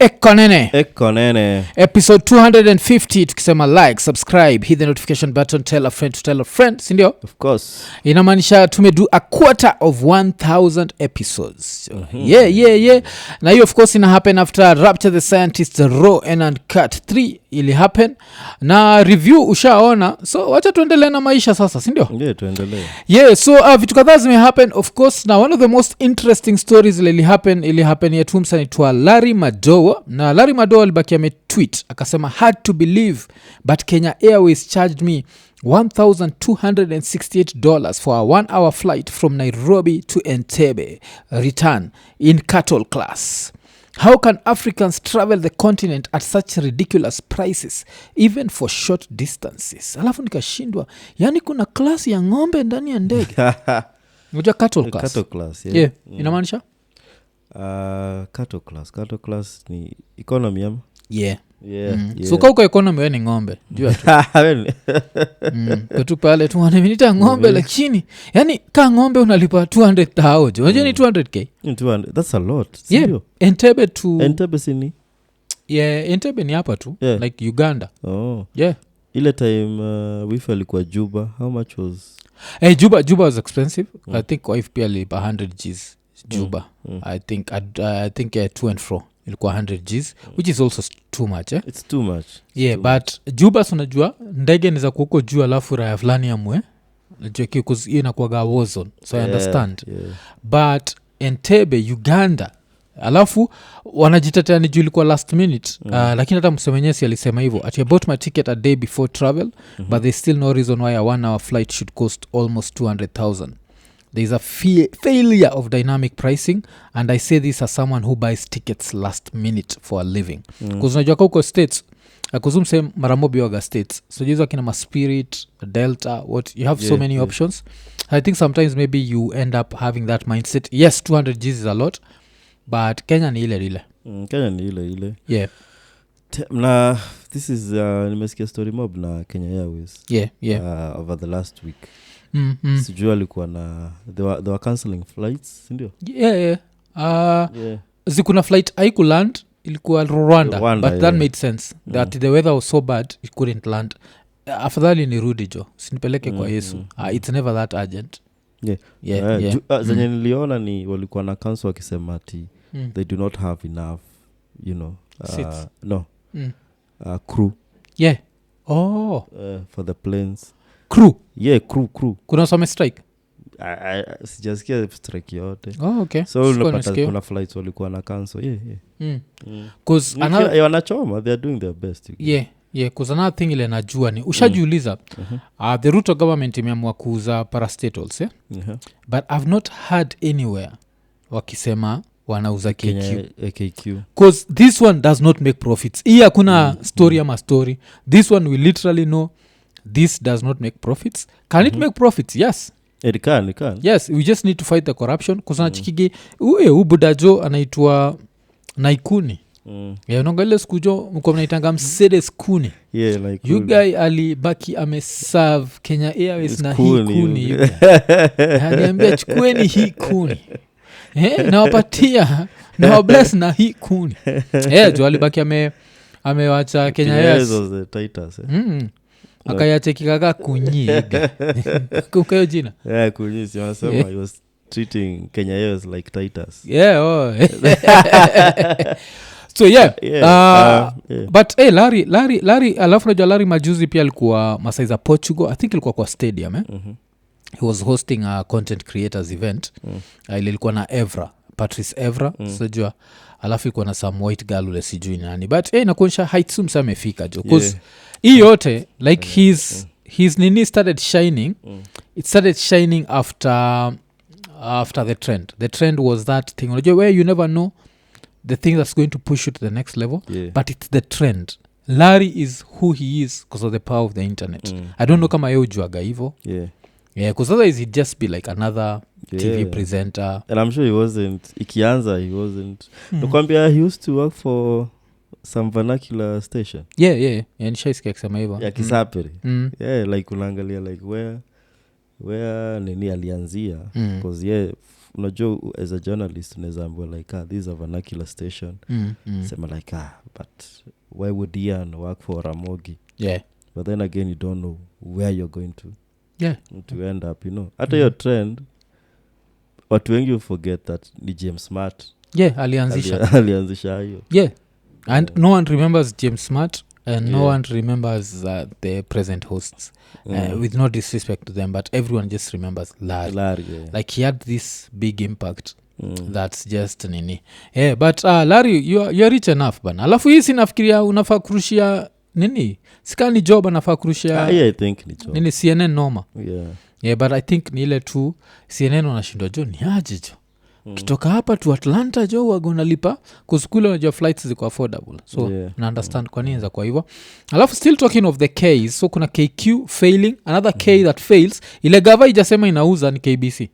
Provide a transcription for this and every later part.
Iko Nini. Episode 250. Tukisema like, subscribe, hit the notification button, tell a friend to tell a friend, si ndio? Of course. Inamaanisha tumedo a quarter of 1000 episodes. Yeah. Na hiyo of course ina happen after Rapture the Scientist Raw and Uncut 3 ili happen. Na review ushaona. So wacha tuendelee na maisha sasa, si ndio? Yeah, tuendelee. Yeah, so vitu kadhaa zime happen of course. Na one of the most interesting stories ili happen ya tumsa ni twa Larry Madowo. Na Larry Madowo alibaki ametweet akasema had to believe but Kenya Airways charged me $1,268 for a 1-hour flight from Nairobi to Entebbe return in cattle class. How can Africans travel the continent at such ridiculous prices even for short distances? Alafu nikashindwa, yani kuna class ya ng'ombe ndani ya ndege. Unajua cattle class? Cattle class, yeah. Yeah. Inamaanisha? Cattle class ni economy ama? Yeah. Yeah. So kwa economy wewe ni ng'ombe. Jua tu. Kwa tu pale tu wanaminita ng'ombe lakini yani ka ng'ombe unalipa 200,000. Unajua ni 200k? 200. That's a lot. Yeah. Entebbe sini? Yeah, Entebbe ni hapa tu. Yeah. Like Uganda. Oh. Yeah. Ile time wifi alikuwa Juba, how much was? Juba was expensive. I think wife pia lipa 100 Gs Juba. I think to and fro ilikuwa 100 Gs which is also too much. It's too much. Yeah, but Juba unajua ndege ni za kuko juu alafu raya fulani amwe. Najua because hiyo inakuwa war zone. So I understand. Yeah. But Entebbe Uganda alafu wanajitetea ni juu ilikuwa last minute. Lakini hata msemenyesi alisema hivyo at I bought my ticket a day before travel but there's still no reason why a 1-hour flight should cost almost 200,000. There is a failure of dynamic pricing and I say this as someone who buys tickets last minute for a living. Because unajua huko states akuzumse maramobi waga states so jizo kina ma Spirit, Delta, what you have so many options. I think sometimes maybe you end up having that mindset. Yes, 200 Gs is a lot but Kenya ni ile. Kenya ni ile. Yeah. Na this is nimesikia story mob na Kenya Airways. Yeah. Over the last week. Sijua alikuwa na they were cancelling flights, ndio? Yeah. Zikuna flight haikuland ilikuwa Rwanda but that made sense that the weather was so bad it couldn't land. Afadhali nirudi jo sinipeleke kwa Yesu. It's never that urgent. Yeah. Zenye niliona ni walikuwa na cancel wakisema ati they do not have enough crew. Yeah. For the planes. Crew? Yeah, crew. Kuna some strike? Sijasikia strike yote. Oh, okay. So unapata kuna flights walikuwa na cancel. Yeah. Cause wanachoma, they are doing their best. Yeah, cause another thing ile najua ni ushajiuliza the Ruto government imeamua kuuza parastatals, but I've not heard anywhere wakisema wanauza KQ. Cause this one does not make profits. Hii hakuna story ama story. This one we literally know this does not make profits. Can it make profits? Yes. It can. Yes, we just need to fight the corruption. Cause nachikigi ubudajo anaitwa Naikuni. Yeah, unangalia sikujo mko mnaitanga Mercedes Kuni. Yeah, like you guy alibaki ameserve Kenya Airways na hii kuni. Aliambia chukueni hii kuni. Nawapatia na wabless na hii kuni. Jo alibaki amewacha Kenya Airways the Titus. Akayache kikaga kunyiga. Kukayo jina. Yeah, kunyi si wanasema he was treating Kenya Airways like Titus. Yeah. So but Larry alafu najua Larry majuzi pia alikuwa masaiza Portugal. I think ilikuwa kwa stadium. He was hosting a content creators event. Ilikuwa na Patrice Evra. Sijua alafu ilikuwa na some white girl ule sijui nani. But nakuonyesha heights amefika jo. Cause hii yote like his nini started shining. It started shining after the trend. The trend was that thing unajua where you never know the thing that's going to push you to the next level, but it's the trend. Larry is who he is because of the power of the internet. I don't know kama yeye ujuaga hivyo. Because otherwise he'd just be like another TV presenter. And I'm sure he wasn't ikianza he wasn't. Nakwambia he used to work for some vernacular station. Yeah. Nishaisikia kusema hivyo. Ya Kisaperi. Yeah, like unaangalia like where nini alianzia because unajua as a journalist unaweza ambiwa like this is a vernacular station sema like but why would Ian work for Ramogi? But then again you don't know where you're going to end up, you know. Hata your trend watu wengi forget that ni James Smart alianzisha hiyo. And no one remembers James Smart and no one remembers the present hosts with no disrespect to them, but everyone just remembers Larry. Like he had this big impact that's just nini. But Larry you're rich enough bana. Alafu hii sinafikiria unafaa kurushia nini sikani job anafaa kurushia I think ni job nini CNN noma. But I think ni ile tu CNN wanashindwa jo ni aje jo kitoka hapa to Atlanta jo wagona lipa kuskule unajua flights ziko affordable, so na understand kwa nini za kwa hivyo. Alafu still talking of the K's, so kuna KQ failing, another K that fails, ile gava ijasema inauza ni KBC.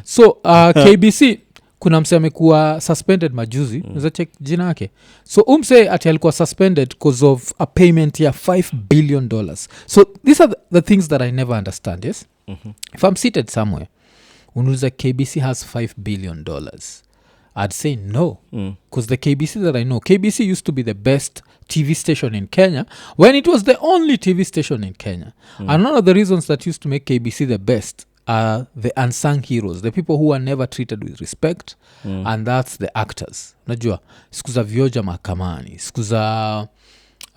So KBC kuna mse amekuwa suspended majuzi, unaweza check jina yake. So umse ati alikuwa suspended because of a payment ya $5 billion. So these are the things that I never understand, yes? If I'm seated somewhere unuliza KBC has $5 billion, I'd say no, because the KBC that I know, KBC used to be the best TV station in Kenya when it was the only TV station in Kenya. And one of the reasons that used to make KBC the best are the unsung heroes, the people who are never treated with respect, and that's the actors. Najua siku za Vioja Mahakamani, siku za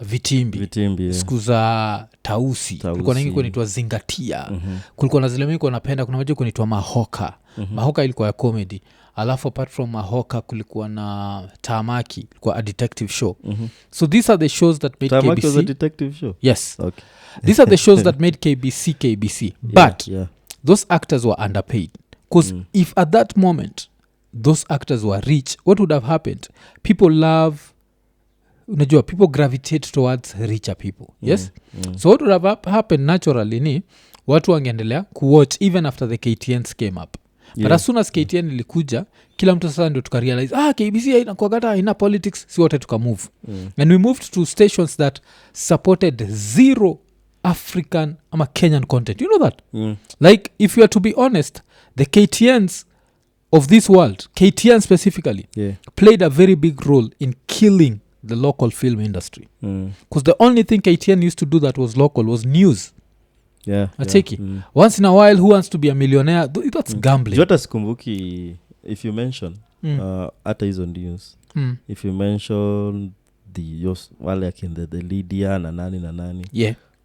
Vitimbi siku za Tausi kulikuwa nangi kunaitwa Zingatia, kulikuwa na zile mingi napenda, kuna moja kunaitwa Mahoka. Mahoka ilikuwa ya comedy. Alafu apart from Mahoka kulikuwa na Tamaki, kulikuwa a detective show. So these are the shows that made Tamaki KBC was a detective show. Yes. Okay. These are the shows that made KBC. But those actors were underpaid, because if at that moment those actors were rich, what would have happened? People gravitate towards richer people. Yes. So what would have happened naturally ni watu wangeendelea kuwatch even after the KTNs came up. But as soon as KTN ilikuja, kila mtu sasa ndio tukarealize KBC haina politics, si wote tukamove. And we moved to stations that supported zero African ama Kenyan content. You know that? Like if you are to be honest, the KTNs of this world, KTN specifically, played a very big role in killing the local film industry, because the only thing KTN used to do that was local was news. Once in a while, who wants to be a millionaire? That's gambling. Jota sikumbuki if you mention hata hizo news, if you mention wale akin the Lydia na nani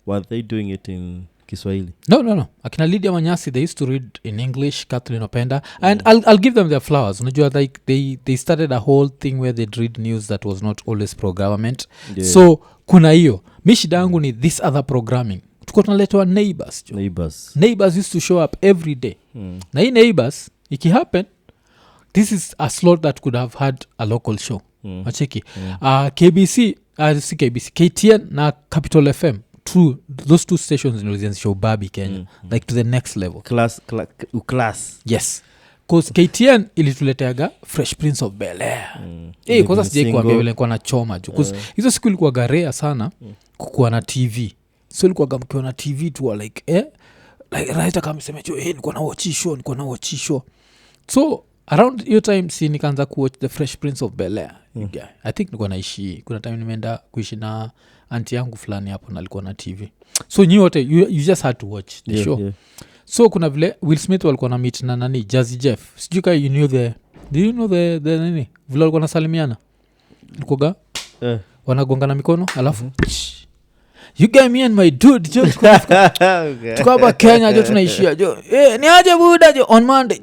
were they doing it in Kiswahili? No. Akina Lydia Manyasi, they used to read in English, Kathleen Openda, and I'll give them their flowers. Unajua, like they started a whole thing where they'd read news that was not always pro-government. So kuna hiyo. Mishida yangu ni this other programming. Tuko tunaletewa neighbors used to show up every day. Na hii neighbors ikihappen, this is a slot that could have had a local show. Acheki. KTN na Capital FM, those two stations in show Babi Kenya, like to the next level. Class. Yes. Because KTN ilituleteaga Fresh Prince of Bel-Air. Kwanza sijai kuambia vile nilikuwa na choma juu. Because hizo siku ilikuwa garea sana kukuwa na TV. So ilikuwa mkiwa na TV tu like right kama mseme nilikuwa na watch show. So around your time nikaanza kuwatch the Fresh Prince of Bel-Air. I think nilikuwa naishi, kuna time nimeenda kuishi na auntie yangu fulani hapo na alikuwa na TV. So you just had to watch the show. So kuna vile Will Smith walikuwa na meet na nani Jazzy Jeff. Sijui kama do you know the nini vile walikuwa nasalimiana ilikuwa wanagongana mikono alafu you guy me and my dude jo tuko hapa Kenya jo tunaishia jo ni aje buda jo on Monday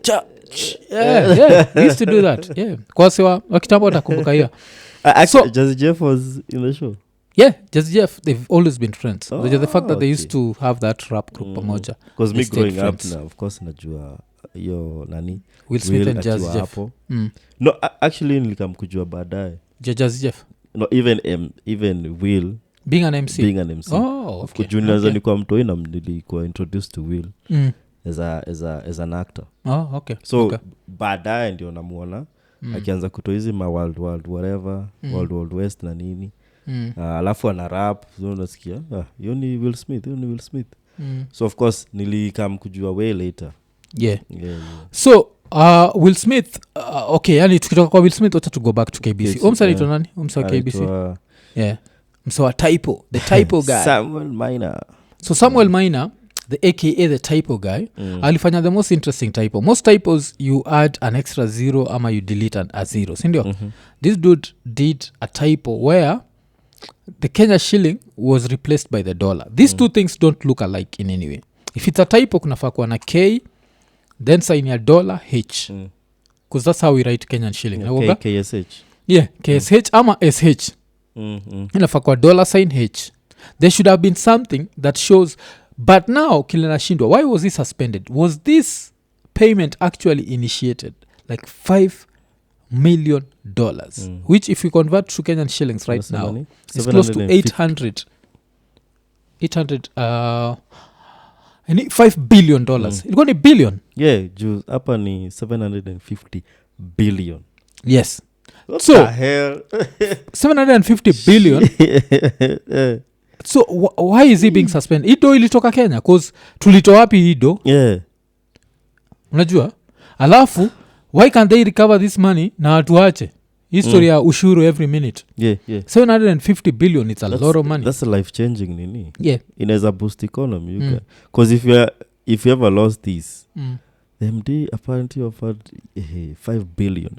we used to do that kwa sawa wakitambo utakumbuka hiyo. So Jazzy Jeff was in the show. Jazzy Jeff, they've always been friends. The fact that they used to have that rap group pamoja, because me growing up now, of course najua hiyo nani Will Smith and Jazzy Jeff. No, actually nilikamkujua baadaye Jazzy Jeff. No, even Will being an MC. Of course junior zani kwa mtoi na nilikuwa introduced to Will as an actor. So baadaye ndio namuona akianza kutoa hizi ma world whatever, world west na nini. Alafu ana rap, unasikia hiyo ni Will Smith. So of course nilikam kujua way later. So Will Smith okay, yani tukitoka kwa Will Smith wacha to go back to KBC. Umsanaitwa nani? Umsa KBC. Yeah. Mso Typo, the Typo guy. Samuel Minor. So Samuel Minor, the aka the Typo guy, alifanya the most interesting typo. Most typos you add an extra zero ama you delete a zero, sindio? This dude did a typo where the Kenya shilling was replaced by the dollar. These two things don't look alike in any way. If it's a typo kunafaa kuwa na K then sign ya dollar H, because that's how we write Kenyan shilling. KSH. Yeah, KSH ama SH. Inafaa kwa dollar sign H. There should have been something that shows, but now kilinashindwa. Why was he suspended? Was this payment actually initiated like $5 million, which if we convert to Kenyan shillings right now is close to 800 $5 billion. Ilikuwa ni billion. Yeah, juu hapa ni 750 billion. Yes. What so the hell? 750 billion. So why is he being suspended? Ido ilitoka Kenya cause tulitoa wapi ido? Yeah. Unajua? Alafu why can't they recover this money na watuache? History ya ushuru every minute. Yeah. 750 billion, it's a lot of money. That's a life changing nini. Yeah. Inaweza boost economy. Because if you ever lost this, the MD apparently offered 5 billion.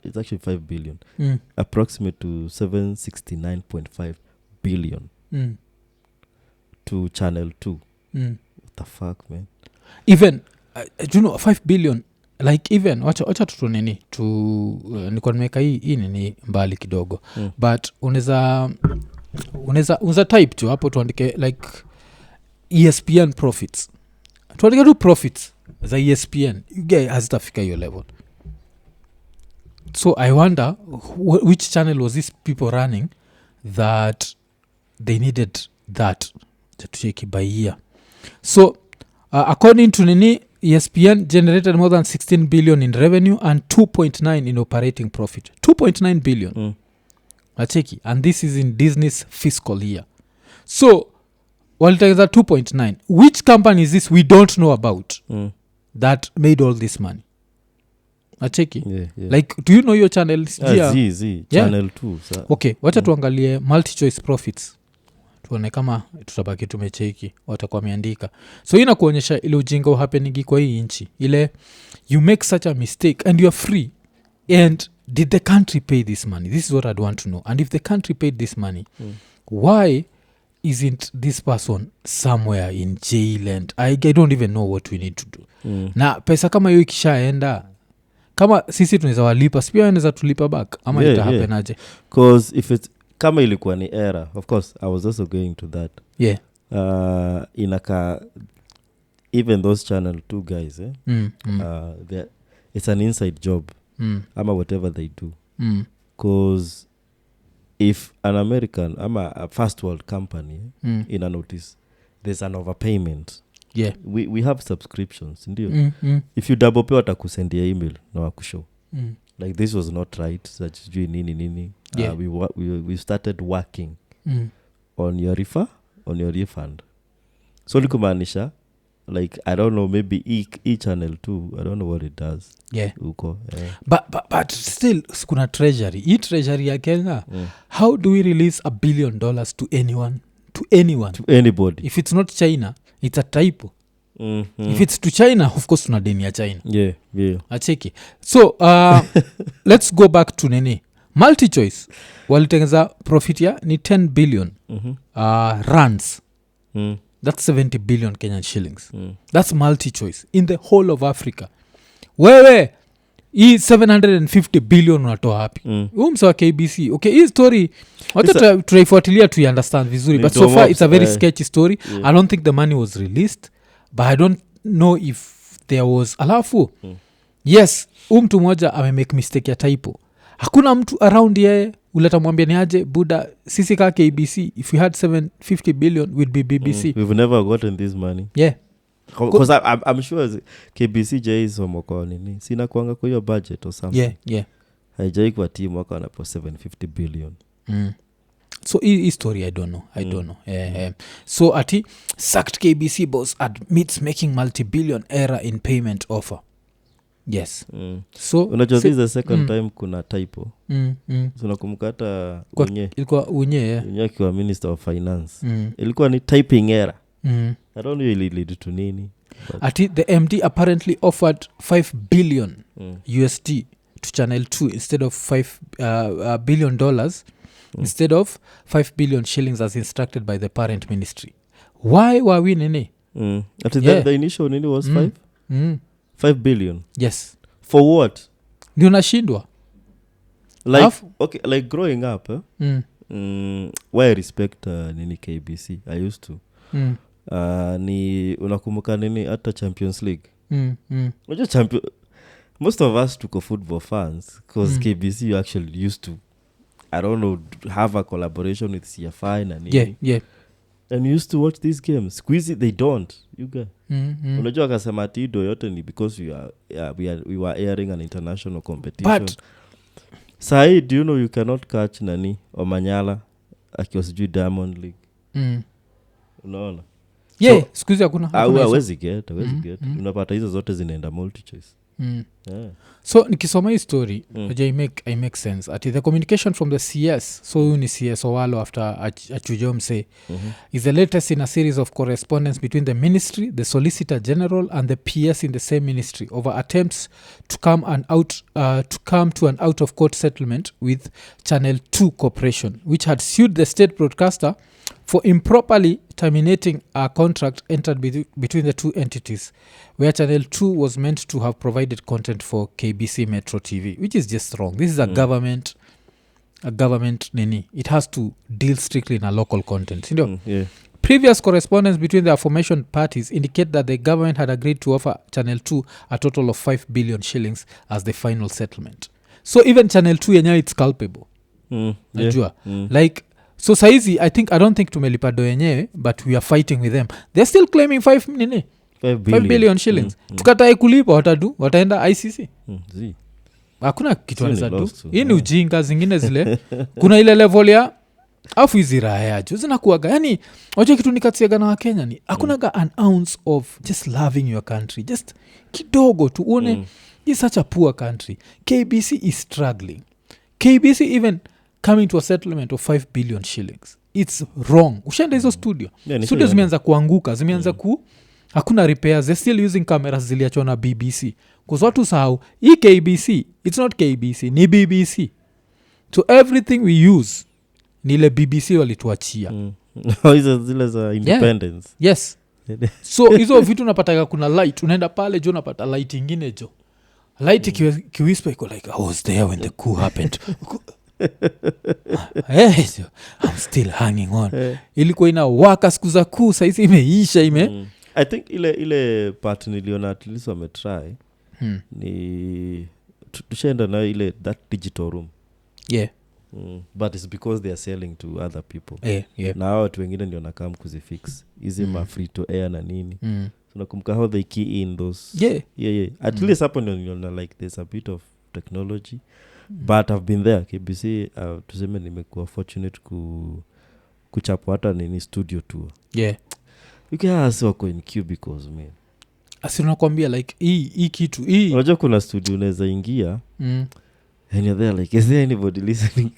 It's actually 5 billion. Approximate to 769.5 billion to Channel 2. What the fuck, man? Even do you know 5 billion, like even wacha tutu nini tu niko nimeka hii nini mbali kidogo, but unaweza type tu hapo tuandike like ESPN profits, tuandike tu profits za ESPN, you guys hazitafika hiyo level. So I wonder which channel was these people running that they needed that to check by year. So according to nini, ESPN generated more than 16 billion in revenue and 2.9 in operating profit. 2.9 billion. Acheki. And this is in Disney's fiscal year. So, walitageza 2.9. Which company is this we don't know about that made all this money? Acheki. Yeah. Like, do you know your channel? Z. Channel 2. Okay, wacha tuangalie multi-choice profits. Tuone kama tutabaki tumecheki watakuwa wameandika. So ina kuonyesha ile ujinga uhapeningi kwa hii nchi. Ile you make such a mistake and you are free, and did the country pay this money? This is what I'd want to know. And if the country paid this money, why isn't this person somewhere in jail? And I don't even know what we need to do. Na pesa kama hiyo ikishaenda, kama sisi tunaweza walipa, pia wanaweza tulipa back ama itahappen aje? Because if it's kama ilikuwa ni era, of course I was also going to that. Yeah. Inaka even those Channel 2 guys, it's an inside job. Ama whatever they do. Because if an American ama a first world company in a notice there's an overpayment. Yeah. We have subscriptions, ndio. If you double pay watakusendia email na wakushow. Like this was not right, such nini. Yeah. We started working on your refund. So likumaanisha like I don't know, maybe e Channel 2, I don't know what it does. Yeah. Uko. But still kuna treasury. Treasury ya Kenya. How do we release $1 billion to anyone? To anybody. If it's not China, it's a typo. If it's to China, of course tuna deni ya China. Yeah. Acheki. So let's go back to nini. Multi-choice walitengeza profit ya ni 10 billion rands. That's 70 billion Kenyan shillings. That's multi-choice in the whole of Africa. Wewe hii 750 billion unatoa hapi? Msa wa KBC. Okay, hii story wacha tunaifuatilia to understand vizuri, but so far it's a very sketchy story. I don't think the money was released, but I don't know if there was alafu. Yes, mtu mmoja amemake mistake ya typo. Hakuna mtu around yeye uleta mwambia ni aje buda, sisi ka KBC, if we had 750 billion we'd be BBC. We've never gotten this money. Yeah. Because I'm sure KBC J's wamoko nini sina kuanga kwa hiyo budget or something. Yeah. Haijai kwa team wako wanapo 750 billion. So hii story I don't know. So ati sacked KBC boss admits making multi-billion error in payment offer. yes mm. so unajua this is the second time kuna typo so nakumbuka hata ilikuwa unye akiwa minister of finance ilikuwa ni typing error I don't know ili lead to nini ati the MD apparently offered 5 billion USD to Channel 2 instead of $5 billion instead of 5 billion shillings as instructed by the parent ministry. Why were we nini? Ati the initial nini was 5 billion. Yes. For what? Ndio nashindwa. Like okay, like growing up why I respect nini KBC I used to ni unakumbuka nini hata Champions League unajua most of us tuko football fans because KBC you actually used to I don't know have a collaboration with CFI na nini and you used to watch these games squeeze they don't you get unajua akasema tido yote ni because we were airing an international competition but sai do you know you cannot catch nani Omanyala akiwa sijui Diamond League unaona squeeze hakuna hawezi get unapata hizo zote zinaenda multi choice so nikisoma hii story I make sense ati the communication from the CS so huyu ni CS Owalo after achujo mse is the latest in a series of correspondence between the ministry, the Solicitor General and the PS in the same ministry over attempts to come to an out of court settlement with Channel 2 Corporation which had sued the state broadcaster for improperly terminating a contract entered between the two entities where Channel 2 was meant to have provided content for KBC Metro TV, which is just wrong. This is a government nini. It has to deal strictly in a local content. Previous correspondence between the aforementioned parties indicate that the government had agreed to offer Channel 2 a total of 5 billion shillings as the final settlement. So even Channel 2 yenyewe it's culpable. Najua. Like so saizi I don't think tumelipa do yenyewe but we are fighting with them. They're still claiming 5 billion shillings. Tukatae kulipa wataenda ICC. Hakuna kitu anaweza tu. Hii ni ujinga zingine zile. Kuna ile level ya afu hizi raya juu zinakuaga. Yani wacha kitu nikatiaga na Wakenya ni hakunaga an ounce of just loving your country. Just kidogo tu uone it's such a poor country. KBC is struggling. KBC even coming to a settlement of 5 billion shillings. It's wrong. Ushaenda hizo studio. Studio zimeanza kuanguka. Zimeanza hakuna repairs. They're still using cameras ziliachwa na BBC. Because watu sahau, hii KBC, it's not KBC, ni BBC. So everything we use, ni ile BBC walituachia. Hizo zile za independence. Yes. So hizo vitu unapataga kuna light. Unaenda pale jo unapata light ingine jo. Light kiwispa iko like, I was there when the coup happened. I'm still hanging on. Ilikuwa inawaka siku za kuu saizi imeisha I think ile part niliona at least wametry ni tushaenda na ile that digital room but it's because they are selling to other people na hao watu wengine ndio nakam kuzifix hizi ma free to air na nini so nakumbuka how they key in those at least hapo ndio like there's a bit of technology but I've been there KBC tuseme nimekuwa fortunate kuchapwa hata nini studio tour you can also wako in cubicles man asinakwambia like hii kitu hii unajua kuna studio unaweza ingia and you're there like is there anybody listening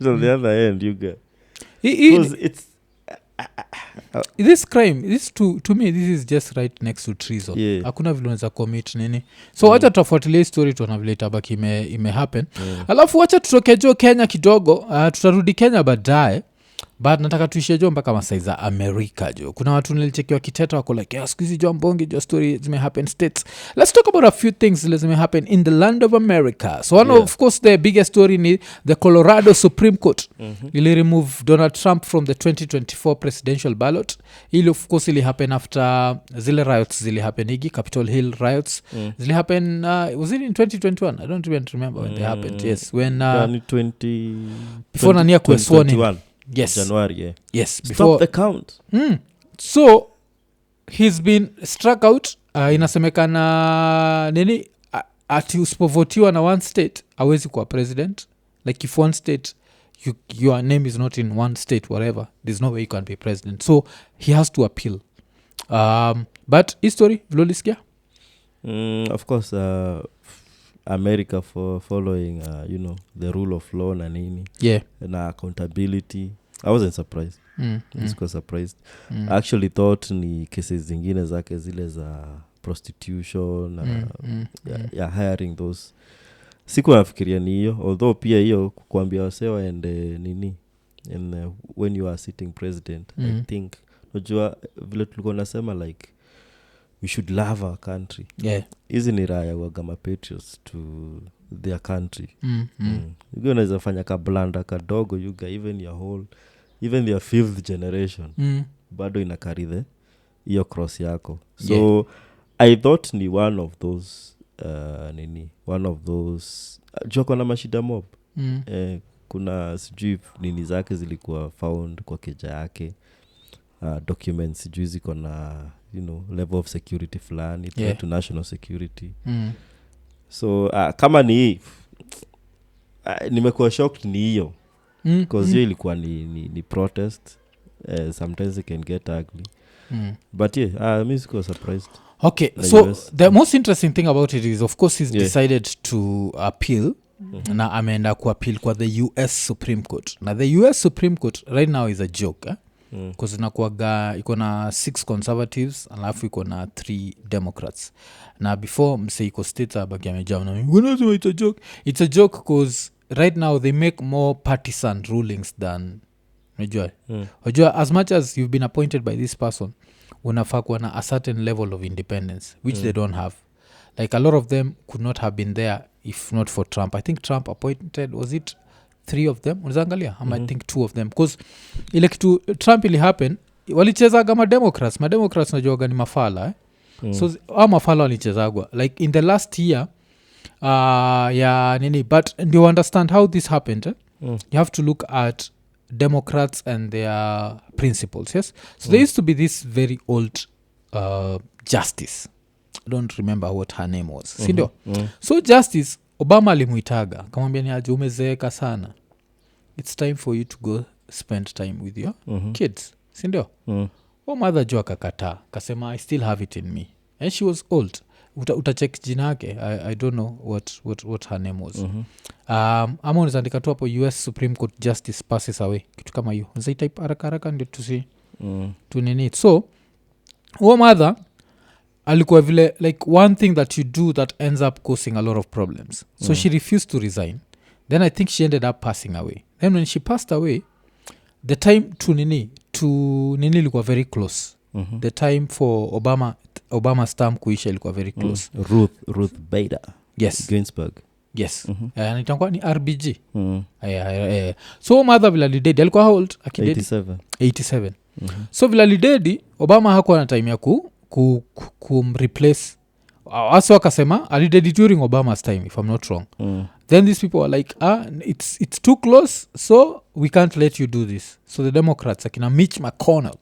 on the other end you get because it's this crime this to me this is just right next to treason hakuna vile unaweza commit nini so wacha tutafuatilia story tuona vile itabaki ime happen alafu wacha tutoke jo Kenya kidogo tutarudi Kenya baadaye but nataka tuishie jo mpaka Masai za America jo kuna watu nilichekiwa kiteta wako like squeeze jo mbongi jo story zime happen states let's talk about a few things zime happen in the land of America so one of course the biggest story ni the Colorado Supreme Court ili remove Donald Trump from the 2024 presidential ballot ili of course ili happen after zile riots zili happen higi Capitol Hill riots zili happen was it in 2021 I don't even remember when they happened yes when 20 before nania kueswoni yes January yes before stop the count so he's been struck out inasemekana nini ati usipovotiwa na one state hawezi kuwa president like if one state your name is not in one state whatever there's no way you can be president so he has to appeal but history vilolisikia Of course America for following the rule of law na nini na accountability. I wasn't surprised. Sikuwa surprised. I actually thought ni cases zingine zake zile za prostitution hiring those. Sikuwa nafikiria ni hiyo, although pia hiyo kuambia wase waende nini and when you are sitting president I think unajua vile tulikuwa nasema like we should love our country. Hizi ni raya wagama patriots to their country. You unaweza fanya kablanda kadogo even your fifth generation bado ina carry the hiyo cross yako. So I thought ni one of those joko na mashida mob. Kuna sijui nini zake zilikuwa found kwa keja yake, documents sijui ziko na level of security fulani to national security. So kama ni nimekuwa shocked ni hiyo because hiyo ilikuwa ni protest. Sometimes it can get ugly. But me siko surprised. Okay, so the most interesting thing about it is of course he's decided to appeal. Na ameenda kuappeal kwa the US Supreme Court. Na the US Supreme Court right now is a joke because inakuwaga iko na 6 conservatives alafu iko na 3 democrats. Na before mse iko state abaki amejam na it's a joke because right now they make more partisan rulings than unajua as much as you've been appointed by this person unafaa kuwa na a certain level of independence which they don't have. Like a lot of them could not have been there if not for Trump. I think Trump appointed, was it 3 of them? Unazangalia? I think 2 of them. Because ile kitu Trump ili happen, walichezaga mademocrats najuaga ni mafala. So mafala walichezagwa. Like in the last year, but do you understand how this happened? You have to look at Democrats and their principles, yes? So there used to be this very old justice. I don't remember what her name was. Sindio? So Justice Obama alimuitaga kamwambia ni aje umezeeka sana, it's time for you to go spend time with your kids. Sindio? Mother jo akakataa kasema I still have it in me, and she was old. Utachek jina yake. I don't know what her name was. Ama unazandika tu hapo US Supreme Court Justice passes away, kitu kama hiyo unazaitype haraka ndio tusi tunini. So mother alikuwa vile like one thing that you do that ends up causing a lot of problems. So she refused to resign. Then I think she ended up passing away. Then when she passed away, the time to nini ilikuwa very close. The time for Obama's term kuisha ilikuwa very close. Ruth Bader Ginsburg. Yes. Nitakuwa ni RBG. So mother vile alidedi alikuwa how old? 87. So vile alidedi Obama hakuwa na time ya kumreplace. Also wakasema alidedi during Obama's time if I'm not wrong. Then these people were like it's too close, so we can't let you do this. So the Democrats akina Mitch McConnell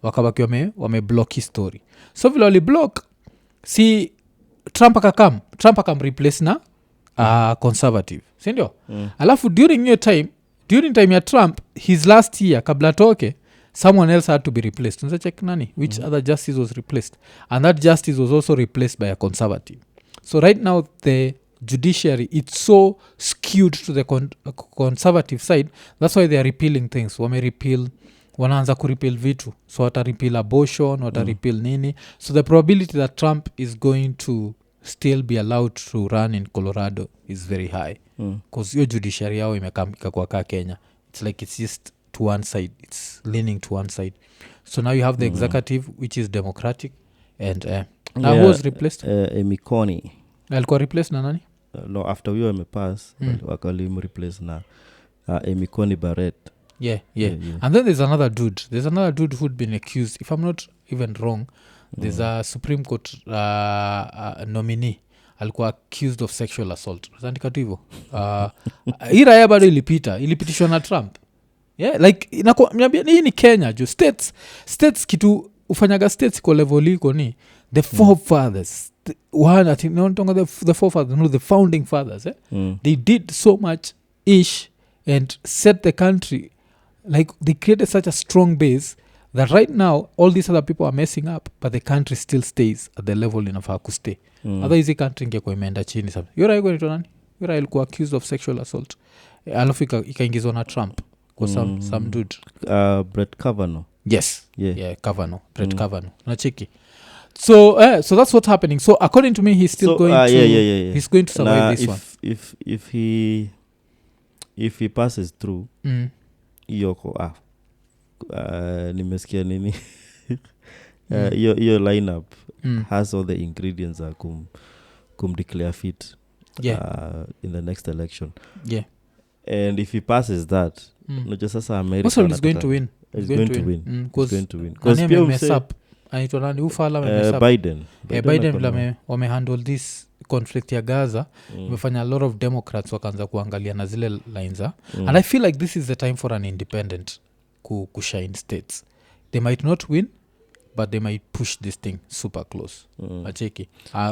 wakabaki wameblock his story. So vile waliblock, si Trump akamreplace na conservative, sindio? Alafu during time ya Trump, his last year kabla toke, someone else had to be replaced. Unza check nani which other justice was replaced, and that justice was also replaced by a conservative. So right now the judiciary, it's so skewed to the conservative side. That's why they are repealing things. Wanaanza kurepeal vitu, so wata repeal abortion, wata repeal nini. So the probability that Trump is going to still be allowed to run in Colorado is very high, because your judiciary yao imekamika kwa Kenya. It's like it's just to one side, it's leaning to one side. So now you have the executive which is democratic, and now who was replaced? Mikoni alikuwa replaced na nani? No, after we wamepass wakalim replace na Mikoni Barrett. Yeah. And then there's another dude who'd been accused, if I'm not even wrong, there's a Supreme Court nominee alikuwa accused of sexual assault. Zandika tu hivyo. Hii raya bado ilipitishwa na Trump. Yeah, like hii ni Kenya jo. States kitu ufanyaga states kwa level iko ni the forefathers. I think the forefathers, no, the founding fathers. They did so much ish and set the country, like they created such a strong base that right now all these other people are messing up but the country still stays at the level inafaa kustay. Otherwise hii country ingekuwa imeenda chini sana. Yura iko nani? Yura ilikuwa accused of sexual assault. Alafu ikaingizwa na Trump kwa some dude. Brett Kavanaugh. Yes. Yeah, Kavanaugh. Brett Kavanaugh. Nachiki. So that's what's happening. So according to me he's still going to he's going to survive this one. If he passes through yoko nimesikia nini your lineup has all the ingredients declare fit in the next election. And if he passes that no sasa America is going to win. He's going to win. Because pia mess up anaitwa nani ufala mess up Biden vile wamehandle this conflict ya Gaza imefanya a lot of Democrats wakaanza kuangalia na zile lines and I feel like this is the time for an independent kushine states. They might not win but they might push this thing super close. Acheki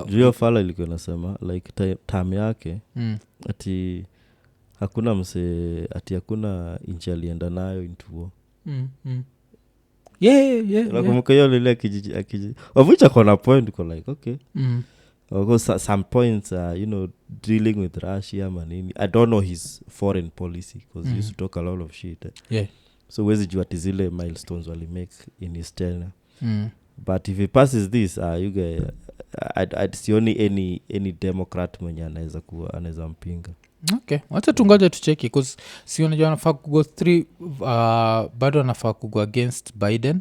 Jio fala ilikuwa nasema like time yake ati hakuna hakuna inchi alienda nayo into war. Nakumbuka hiyo lile akiji wavucha kona point ko like okay because some points dealing with Russia manini. I don't know his foreign policy because he used to talk a lot of shit. So wezi jua zile milestones wali make in his tenure. But if he passes this you guys I'd see only any Democrat mwenye anaweza mpinga. Okay, wacha tungoje tucheki because si unajua anafaa kugo through bado anafaa kugo against Biden.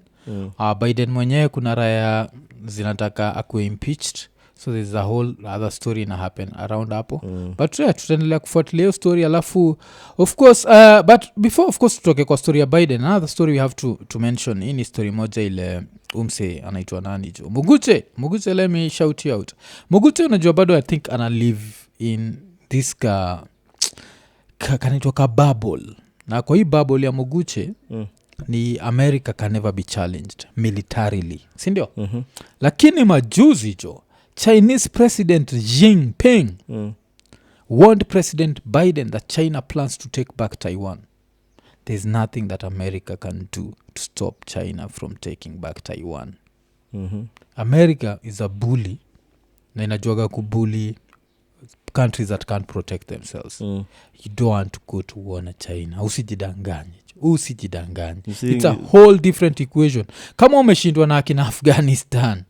Biden mwenyewe kuna raya zinataka akuwe impeached, so there's a whole other story ina happen around hapo. But tutaendelea kufuatilia story alafu of course but before of course tutoke kwa story ya Biden, another story we have to mention in story moja ile umse anaitwa nani jo Muguche let me shout you out. Muguche unajua bado I think ana live in this kanitoka bubble, na kwa hii bubble ya Muguche ni America can never be challenged militarily, si ndio? Lakini majuzi jo Chinese President Xi Jinping warned President Biden that China plans to take back Taiwan. There's nothing that America can do to stop China from taking back Taiwan. America is a bully na inajuaga kubully countries that can't protect themselves. You don't want to go to war na China. Usijidanganye. It's a whole different equation. Kama umeshindwa na akina Afghanistan,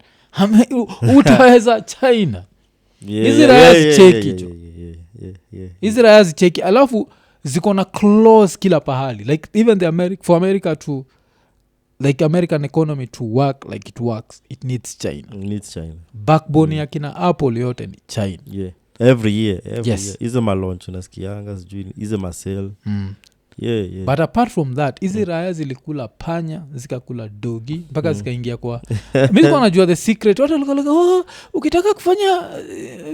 utaweza China. Israel cheki. Israel cheki. Alafu ziko na clause kila pahali. Like even for America to like American economy to work like it works, it needs China. Backbone ya kina Apple yote ni China. Every year izo malaunch unasikianga sijui izo masel. But apart from that hizi raya zilikula panya zikakula dogi mpaka zikaingia kwa mimi kwa najua the secret watu walikuwa ukitaka kufanya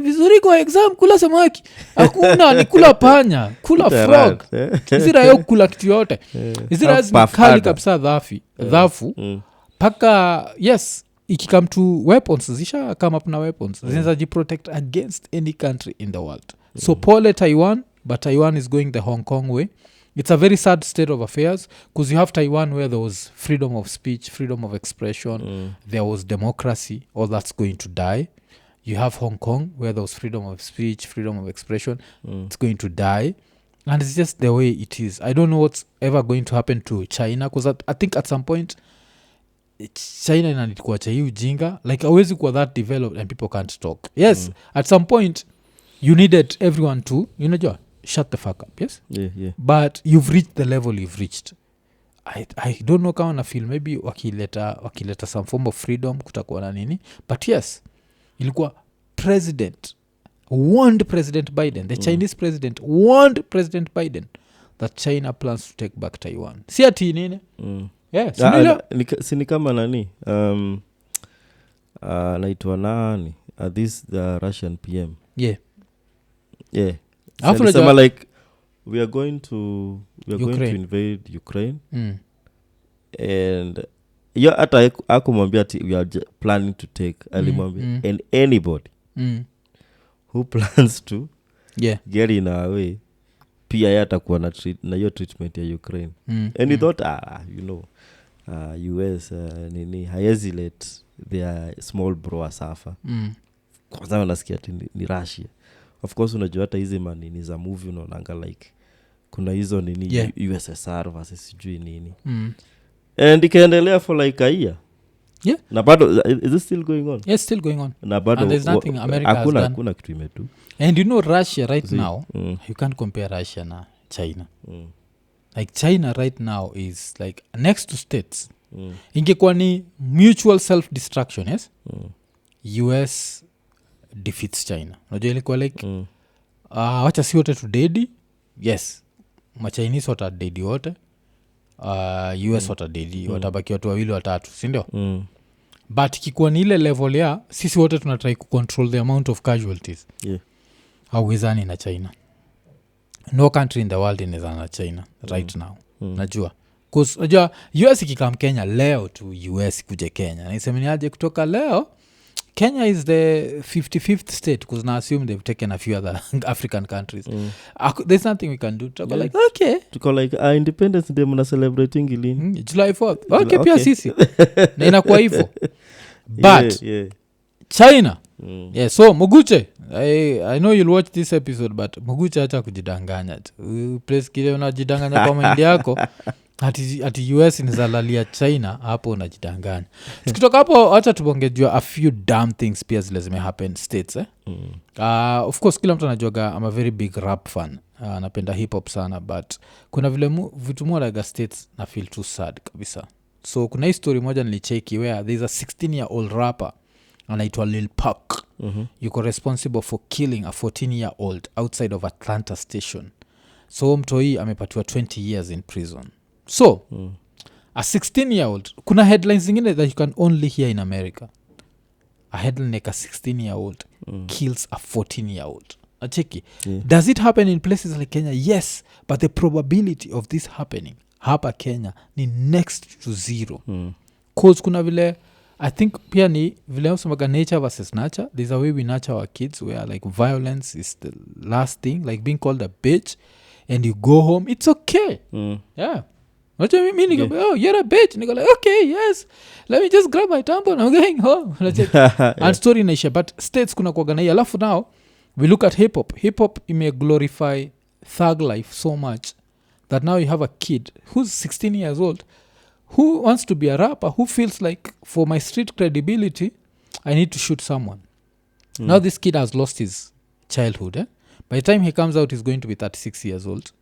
vizuri kwa exam kula samaki, hakuna ni kula panya, kula frog. Hizi raya kula kitu yote. Hizi raya zikali kabisa dhafu paka yes ikikam to weapons zisha come up na weapons zinaweza jiprotect against any country in the world. So pole Taiwan, but Taiwan is going the Hong Kong way. It's a very sad state of affairs because you have Taiwan where there was freedom of speech, freedom of expression, there was democracy, all that's going to die. You have Hong Kong where there was freedom of speech, freedom of expression, it's going to die. And it's just the way it is. I don't know what's ever going to happen to China because I think at some point China inanikuacha hii ujinga, like always kwa that developed and people can't talk. Yes, at some point you needed everyone to shut the fuck up. Yes, but you've reached the level you've reached. I don't know kama na feel maybe wakileta some form of freedom kutakuwa na nini, but yes ilikuwa president warned President Biden, the Chinese president warned President Biden that China plans to take back Taiwan. Si ati nini? Sini kama nani naitwa nani this the Russian PM. So like we are going to invade Ukraine. And hata akumwambia we are planning to take alimwambia and anybody who plans to get in our way pia yatakuwa na hiyo treatment ya Ukraine. And he thought US nini haiwezi let their small bro asafa. Kwanza wanasikia ni Russia. Of course unajua hata hizi manini za movie unaonanga like kuna hizo nini USSR versus sijui nini. And ikaendelea for like a year. Yeah. Na bado is it still going on? Yes, still going on. Na bado and there's nothing America has done. Hakuna kitu imetu. And you know Russia right now, you can't compare Russia na China. Like China right now is like next to states. Ingekuwa ni mutual self destruction, yes? US defeats China. Unajua ilikuwa like wacha si wote tu dedi. Yes. Machinese wata dedi wote. US wata dedi, watabaki watu wawili watatu, si ndio? But kikuwa ni ile level ya sisi wote tunatry kucontrol the amount of casualties. Hauwezani na China. No country in the world inaweza na China right now. Najua. Because najua US ikikam Kenya leo tu US kuje Kenya. Na isemeniaje kutoka leo Kenya is the 55th state because now assume they've taken a few other African countries. There's nothing we can do. Tuko like okay. Tuko like Independence Day mna celebrating lini? July 4th. Okay, pia sisi. Na inakuwa hivyo. But China. So Moguche, I know you'll watch this episode but Moguche acha kujidanganya. Place kile unajidanganya kwa mind yako. Ati US inizalalia China hapo unajidanganya. Tukitoka hapo acha tubongejua a few damn things pia zile zime happen states of course kila mtu anajuaga I'm a very big rap fan. Napenda hip hop sana but kuna vile vitu moja states na feel too sad kabisa. So kuna hii story moja nilicheki where there's a 16-year-old rapper anaitwa Lil Puck. Yuko responsible for killing a 14-year-old outside of Atlanta station. So mtoi amepatiwa 20 years in prison. So a 16-year-old, kuna headlines zingine that you can only hear in America. A headline like a 16-year-old kills a 14-year-old. Acheki. Does it happen in places like Kenya? Yes, but the probability of this happening hapa Kenya ni next to zero. Cause kuna vile I think pia ni vile usemaga nature versus nurture. There's a way we nurture our kids where like violence is the last thing, like being called a bitch and you go home, it's okay. Yeah. What do you mean? Yeah. Oh, you're a bitch. And you go like, okay, yes. Let me just grab my tampon. I'm going home. And story naisha. But states kuna kwa gana. Alafu now, we look at hip hop. Hip hop may glorify thug life so much that now you have a kid who's 16 years old who wants to be a rapper, who feels like for my street credibility, I need to shoot someone. Now this kid has lost his childhood. By the time he comes out, he's going to be 36 years old.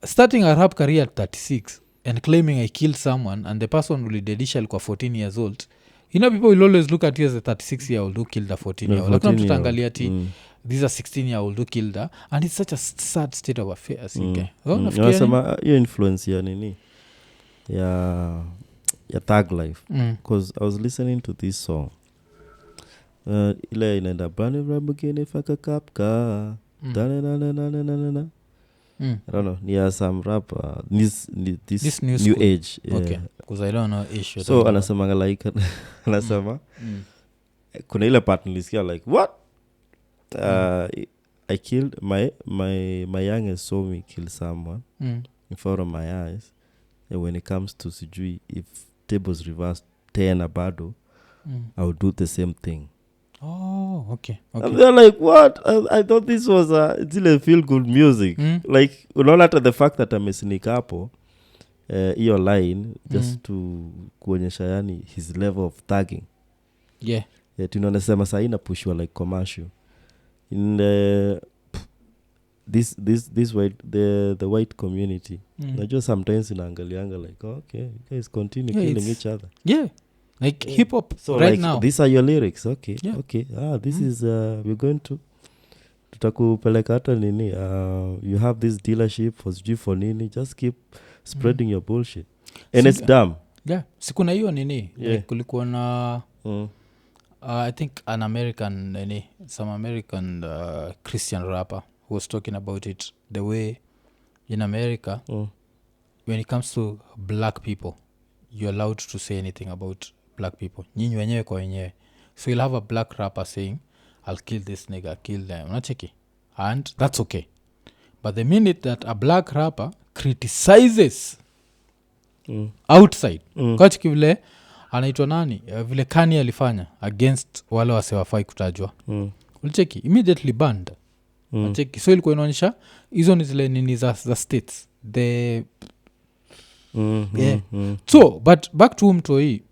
Starting a rap career at 36 and claiming I killed someone and the person will dedishal kwa 14 years old. You know, people will always look at you as a 36-year-old who killed a 14-year-old. Lakini mtu tangalia ati these are 16-year-old who killed her. And it's such a sad state of affairs. Unasema hiyo influence ya nini? Ya thug life. Because I was listening to this song. Ile inaenda Brand Lamborghini faka kapka. Da-na-na-na-na-na-na. I don't know. Near some rap. This new age. Okay. Because I don't know issue. So anasema like anasema kuna ile part nilisikia like what? I killed my youngest saw me kill someone in front of my eyes. And when it comes to sijui if tables reversed tena bado I would do the same thing. Oh, okay. And they're like, what? I thought this was a feel good music. Like, unaona hata the fact that amesneak hapo hiyo line just to kuonyesha yani his level of thugging. Yeah. Tunasema saa ina pushwa like commercial. In this white the white community. Najua sometimes inaangalianga like, okay, you guys continue killing each other. Yeah. Like hip hop so right like, now. These are your lyrics. Okay. Yeah. Okay. This is we're going to tutakupeleka hata nini you have this dealership for nini, just keep spreading your bullshit and it's dumb. Yeah. Sikuna hiyo nini like kulikuwa na I think an American some American Christian rapper who was talking about it the way in America when it comes to black people you're allowed to say anything about black people nyinyi wenyewe kwa wenyewe. So you'll have a black rapper saying I'll kill this nigga, kill them, unacheki, and that's okay. But the minute that a black rapper criticizes outside kachiki vile anaitwa nani vile Kanye alifanya against wale wasewafai kutajwa ulicheki immediately banned cheki so ilikuwa inaonyesha hizo ni zile nini za states the so but back to umtoi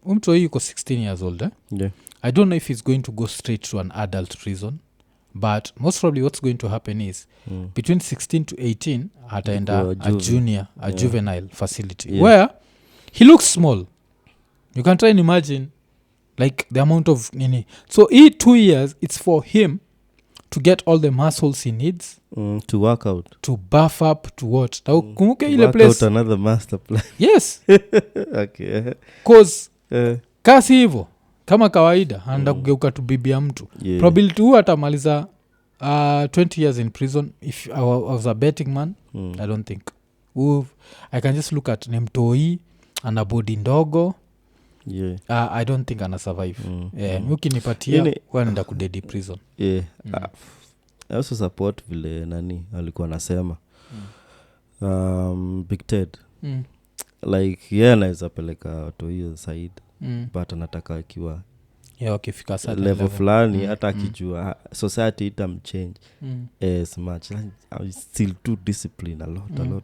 yuko 16 years old Yeah. I don't know if he's going to go straight to an adult prison but most probably what's going to happen is between 16 to 18 ataenda a juvenile facility where he looks small. You can try and imagine like the amount of nini. So 2 years it's for him to get all the muscles he needs to work out, to buff up, to what kumbuke ile work place out another master plan. Yes. Okay. Cause kasi hivyo kama kawaida anaenda kugeuka tu bibi ya mtu probability huu atamaliza 20 years in prison. If I was a betting man I don't think I can just look at nemtoi ana body ndogo I don't think ana survive ukinipatia wanaenda kudedi prison. I also support vile nani alikuwa anasema Big Ted like anaweza peleka watu hiyo side but anataka akiwa wakifika level fulani hata akijua society itamchange as much like, still too discipline a lot.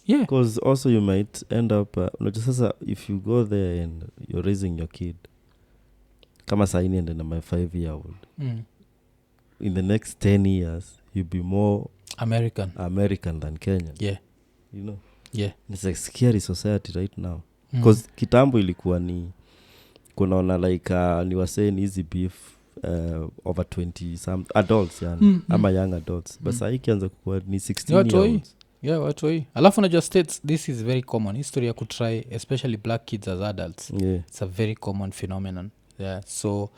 Yeah, because also you might end up sasa if you go there and you're raising your kid kama saini and my 5-year-old in the next 10 years you'll be more American than Kenyan. You know, it's a scary society right now because kitambo ilikuwa ni kunaona like ni waseni hizi beef over 20 some adults yani ama young adults but sasa ikianza kuwa ni 16-year-olds. Watu hii alafu najua states this is very common history ya kutry especially black kids as adults. It's a very common phenomenon. So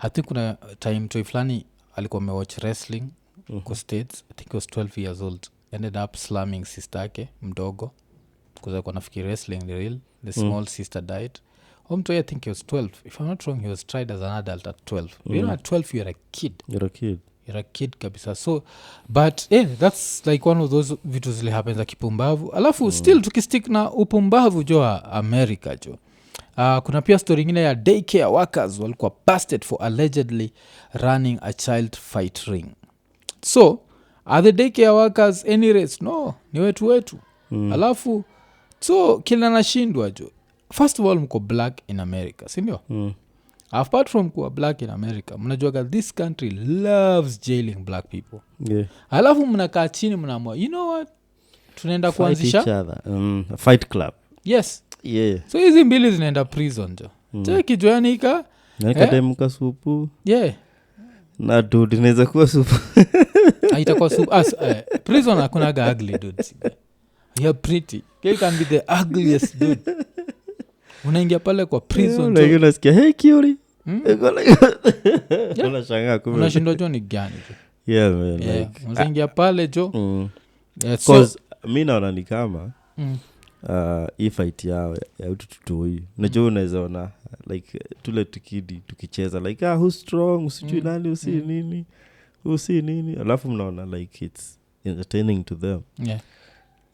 I think kuna time toy flani alikuwa amewatch wrestling kwa states. I think he was 12 years old, ended up slamming sister yake mdogo because alikuwa nafikiri wrestling the real the small sister died. I think he was 12 if I'm not wrong. He was tried as an adult at 12. You know at 12 you're a kid kabisa. So but that's like one of those vitu zile happens za kipumbavu alafu still tukistick na upumbavu jo America jo. Kuna pia story ingine ya daycare workers walikuwa busted for allegedly running a child fight ring. So are the daycare workers any race? No, ni wetu alafu so kila nashindwa jo. First of all mko black in America sindio? Apart from kuwa black in America mnajuaga this country loves jailing black people. Alafu mnakaa chini mnaamua you know what tunaenda kuanzisha fight club. So hizi mbili zinaenda prison jo. Cheki joanika kademka supu na dude inaweza kuwa supu haitakuwa supu prison hakunaga ugly dudes. You're pretty. You can be the ugliest dude. Unaingia pale kwa prison jo. Unasikia hey Kiori. Unashindwa jo ni gani jo. Man. Like unaingia pale jo. Because mimi naona ni kama if fight yao ya ututoi. Unajua unaweza ona like tule tukidi tukicheza like who's strong usijui nani usi nini alafu mnaona like it's entertaining to them.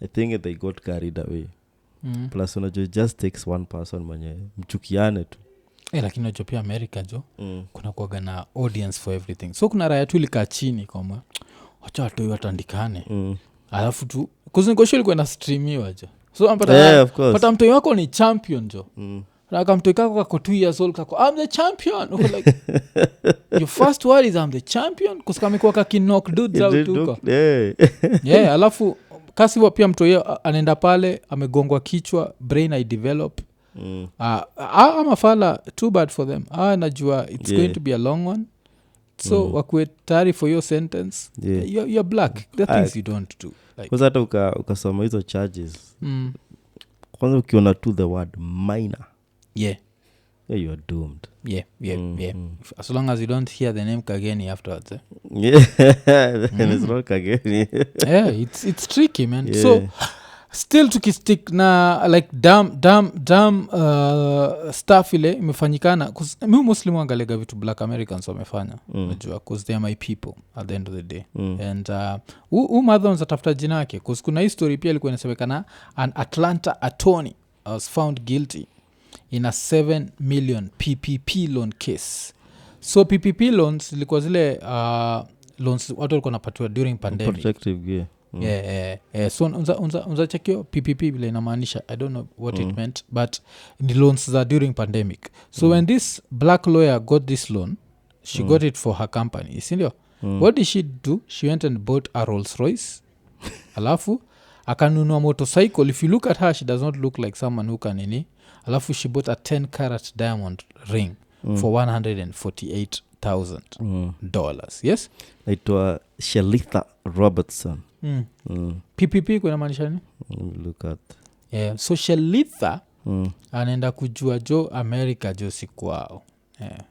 I think they got carried away. Plus unajua just takes one person mwenye mchukiane tu. Lakini unajua pia America jo kuna kuwaga na audience for everything. So kuna raya tu ilikaa chini kama wacha watu watandikane alafu tu kuzingoshwa ilikuwa na streamiwa jo. So pata mtoi wako ni champion jo. Raka mtoi kako kako 2 years old kako I'm the champion. Like your first word is I'm the champion kusikamikuwa kakinock dudes out tuko. Alafu kasi pia mtoi anaenda pale amegongwa kichwa brain I develop. I'm a fella too bad for them. Najua it's going to be a long one. So wakwe tayari for your sentence. You're black. The things you don't do. Like hata ukasoma hizo charges. Kwanza ukiona to the word minor. You are doomed. As long as you don't hear the name Kageni afterwards. Then it's not Kageni. It's tricky man. So still tukistick na like dumb stuff ile imefanyikana mi mostly mwangalega vitu black Americans wamefanya unajua cause they are my people at the end of the day and madhons atafuta jina yake cause kuna history pia ilikuwa inasemekana an Atlanta attorney was found guilty in a 7 million PPP loan case. So PPP loans ilikuwa zile loans watu walikuwa napatiwa during pandemic. Protective gear. So unza chekio PPP vile inamaanisha. I don't know what it meant, but the loans are during pandemic. So when this black lawyer got this loan, she got it for her company. Sindio? What did she do? She went and bought a Rolls Royce. Alafu akanunua motorcycle. If you look at her, she does not look like someone who can nini. Alafu she bought a 10 carat diamond ring for $148,000. Yes? Naitwa Shelitha Robertson. PPP kuna maanisha nini? Look at. Yeah, so Shelitha anaenda kujua jo America jo si kwao.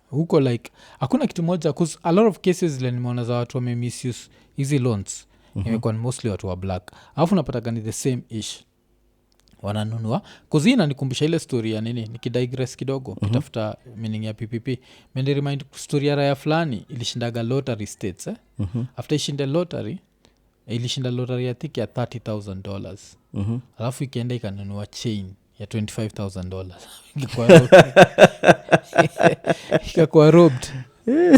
Huko like hakuna kitu moja cause a lot of cases zile nimeona za watu wame misuse hizi loans. Imekuwa mostly watu wa black. Alafu napata gani the same ish. Wananunua cause inanikumbusha ile story ya nini nikidigress kidogo kitafuta meaning ya PPP mende remind story ya raya fulani ilishindaga lottery states after ishinda lottery ilishinda lottery ya tiki ya $30,000 alafu ikienda ikanunua chain ya $25,000 ikakuwa robbed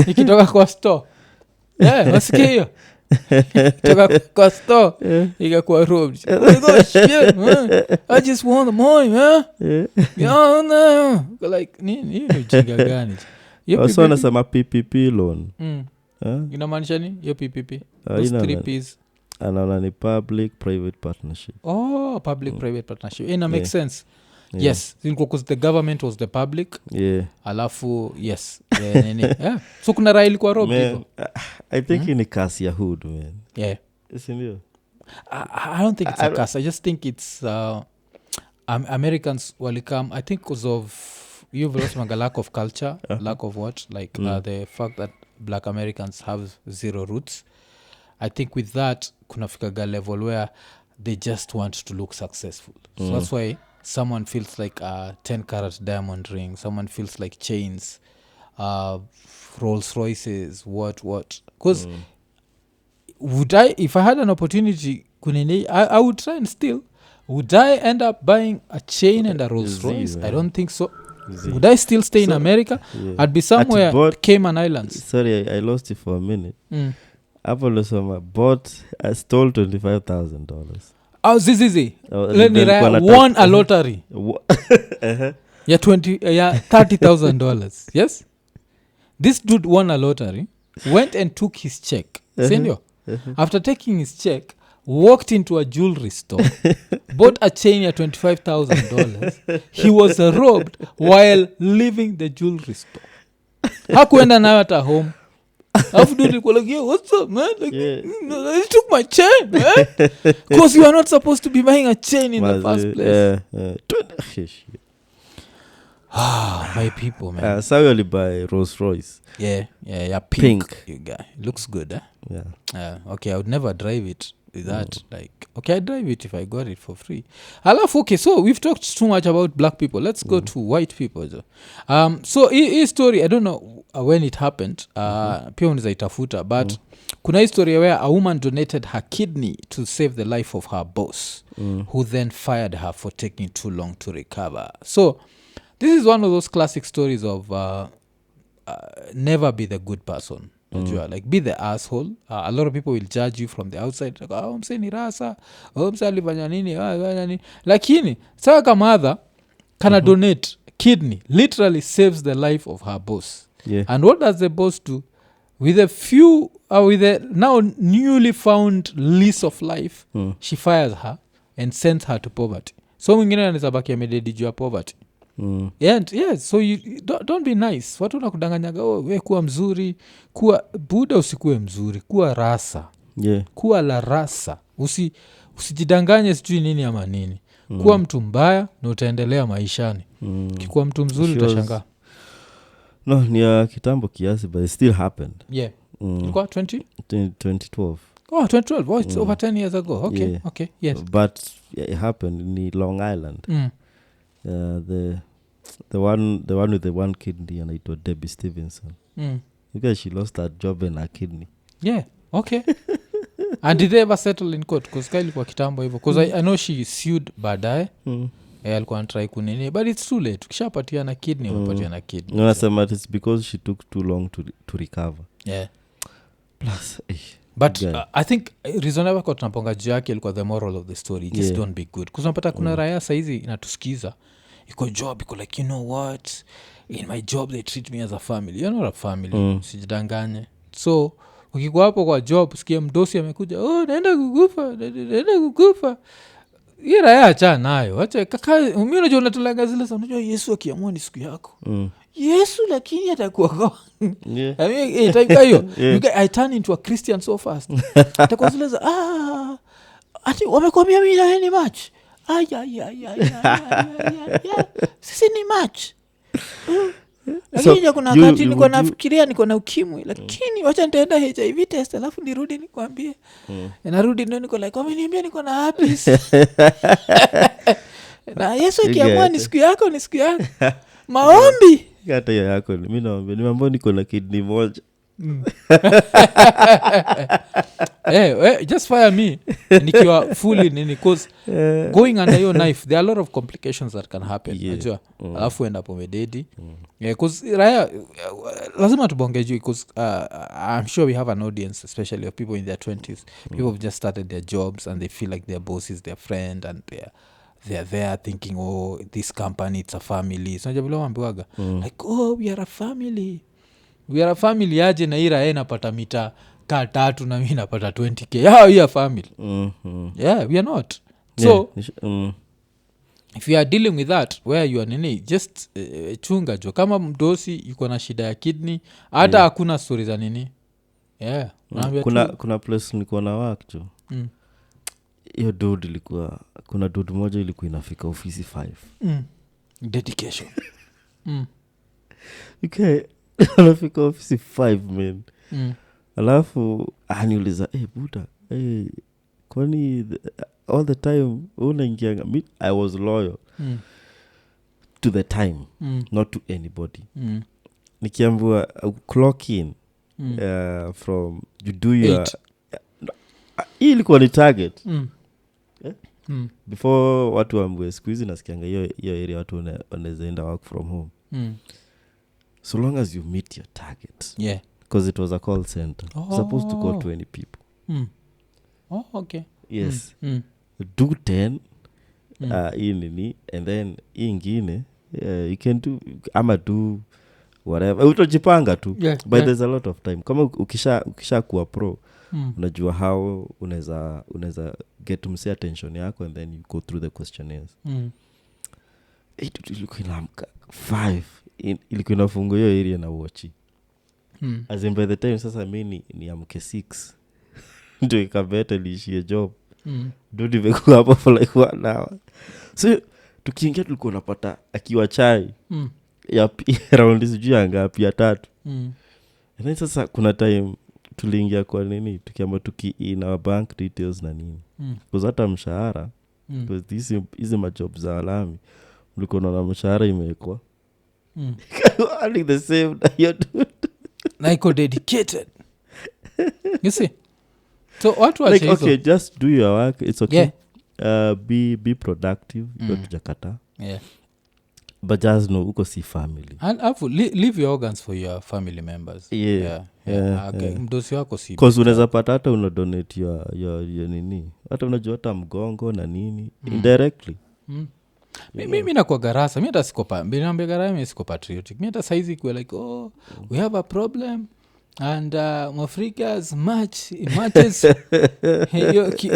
ikitoka kwa store wasikia hiyo toka kwa store ikakuwa robbed. I just want the money man. Like nini ujinga gani also nasema PPP loan inamaanisha nini hiyo PPP? Those 3 P's anaona ni public private partnership. Public private partnership make sense. Yes, because the government was the public. Alafu yes. So kuna raili kwa robbed. I think in a kasi ya hood man. Isn't it? I don't think it's a curse. I just think it's Americans will come. I think because of you've lost a lack of culture, lack of what, like the fact that black Americans have zero roots. I think with that kunafikaga level where they just want to look successful. So that's why someone feels like a 10 carat diamond ring. Someone feels like chains, Rolls Royces, what. Because would I, if I had an opportunity, I would try and steal. Would I end up buying a chain and a Rolls Royce? I don't think so. Would I still stay in America? I'd be somewhere Cayman Islands. Sorry, I lost you for a minute. Apollo I stole $25,000. Zizi. Won a lottery. $30,000. Yes? This dude won a lottery, went and took his check. Senor. After taking his check, walked into a jewelry store, bought a chain at $25,000. He was robbed while leaving the jewelry store. Hakuenda nayo hata home. After dude like, yeah, what's up, man? Like, he took my chain, man. Because you are not supposed to be buying a chain in the first place. My people, man. So you buy Rolls Royce. Yeah, pink. You guy looks good, okay, I would never drive it with that. Like, okay, I'd drive it if I got it for free. Okay, so we've talked too much about black people. Let's go to white people. So hii story, I don't know when it happened. Pia unaweza itafuta, but kuna hii story where a woman donated her kidney to save the life of her boss, who then fired her for taking too long to recover. So this is one of those classic stories of never be the good person. Like be the asshole. A lot of people will judge you from the outside, like, mse ni rasa, mse alifanya nini, lakini sasa kama mother kana donate kidney, literally saves the life of her boss. And what does the boss do? With a few with a now newly found lease of life, she fires her and sends her to poverty. So mwingine anaweza baki amededi juu ya poverty. So you don't be nice. Watu wanakudanganyaga we kuwa mzuri, kuwa buda, usikue mzuri, kuwa rasa. Kuwa la rasa. Usijidanganye sijui nini ama nini. Kuwa mtu mbaya na utaendelea maishani. Kikuwa mtu mzuri utashangaa. No, ni kitambo kiasi, but it still happened. Ilikuwa 2012. Oh, 2012. Oh, it's over 10 years ago. Okay, Yeah. okay, yes. But it happened in Long Island. The one with the one kidney, and it was Debbie Stevenson. Because she lost her job and her kidney. Yeah, okay. And did they ever settle in court? Because Kyle kwa kitambo hivyo. Because I know she sued baadaye. Alikuwa anatry kunini. But it's too late. Ukishapatiana kidney, umepatiana kidney. No, so. It's because she took too long to recover. Yeah. Plus, but I think reason ever kwa tunaponga juu yake ilikuwa the moral of the story. Just don't be good. Because unapata kuna raya saizi inatusikiza. Iko job, iko like, you know what? In my job, they treat me as a family. You're not a family. Sijidanganye. So, ukikuwa hapo kwa job, sikia mdosi amekuja, naenda kukufa. Hii raya achana nayo. Wacha kaka, mimi unajua unatulaga zile sana. Unajua Yesu akiamua ni siku yako. Yesu lakini atakuwa kwa. Yeah. I mean, type hiyo. I turn into a Christian so fast. Atakuwa zile za ati wamekwambia mimi na ni match. Sisi ni match. Lakini kuna wakati niko nafikiria niko na ukimwi, lakini wacha nitaenda HIV test alafu nirudi nikwambie. Narudi ndio niko like wameniambia niko na herpes. Na Yesu akiamua ni siku yako, ni siku yako. Maombi hata yako mimi naomba ni mambo niko na kidney moja. Just fire me nikiwa fully nini cause going under your knife there are a lot of complications that can happen. Unajua alafu end up umededi cause raya lazima tubonge juu because I'm sure we have an audience especially of people in their 20s. People have just started their jobs and they feel like their boss is their friend and they're there thinking this company it's a family. So unajua vile waambiwaga like we are a family aje na ira napata mita ka 3 na mimi napata 20k. How are you a family? Yeah, we are not. So if you are dealing with that where you are nini just chunga jo kama mdosi yuko na shida ya kidney hata hakuna stories za nini. Yeah. Kuna place nilikuwa na work jo. Hiyo dude ilikuwa kuna dude moja ilikuwa inafika ofisi 5. Dedication. Okay. Anafika ofisi 5 man. Alafu aniuliza buda kwani all the time unaingia I was loyal to the time not to anybody. Nikiambiwa clock in from you do your hii ilikuwa ni target. Before watu waambie siku hizi nasikianga hiyo area watu wanaweza enda work from home. So long as you meet your target. Yeah. Because it was a call center. Supposed to call 20 people. Okay. Yes. Do 10 nini and then ingine you can do whatever. Utojipanga tu. But there's a lot of time. Kama ukisha kuwa pro, unajua how unaweza get mse attention yako and then you go through the questionnaires. Ilikuwa inaamka 5 ilikuwa inafunga hiyo area na watch. As in by the time sasa mimi ni amke 6 ndio ikabeta lishie job. Dude nimekuwa hapo for like 1 hour. So tukiingia tulikuwa napata akiwa chai ya round sijui ngapi ya 3. And then sasa kuna time tuliingia kwa nini tukiamba in our bank details na nini. Because hata mshahara because hizi majob za alami mlikuwa na mshahara imewekwa. I think the same you do. Like dedicated. You see? So what was like okay just do your work it's okay. Be productive Jakata. Yeah. But just know uko si family. And leave your organs for your family members. Yeah. Okay. Mdosi wako si. Because unaweza pata hata una donate your nini. Hata unajua hata mgongo na nini indirectly. Mimi na kwa garasa mimi hata sikopa mbona garasa mimi siko patriotic mimi hata saizi kwa like we have a problem and Africa's matches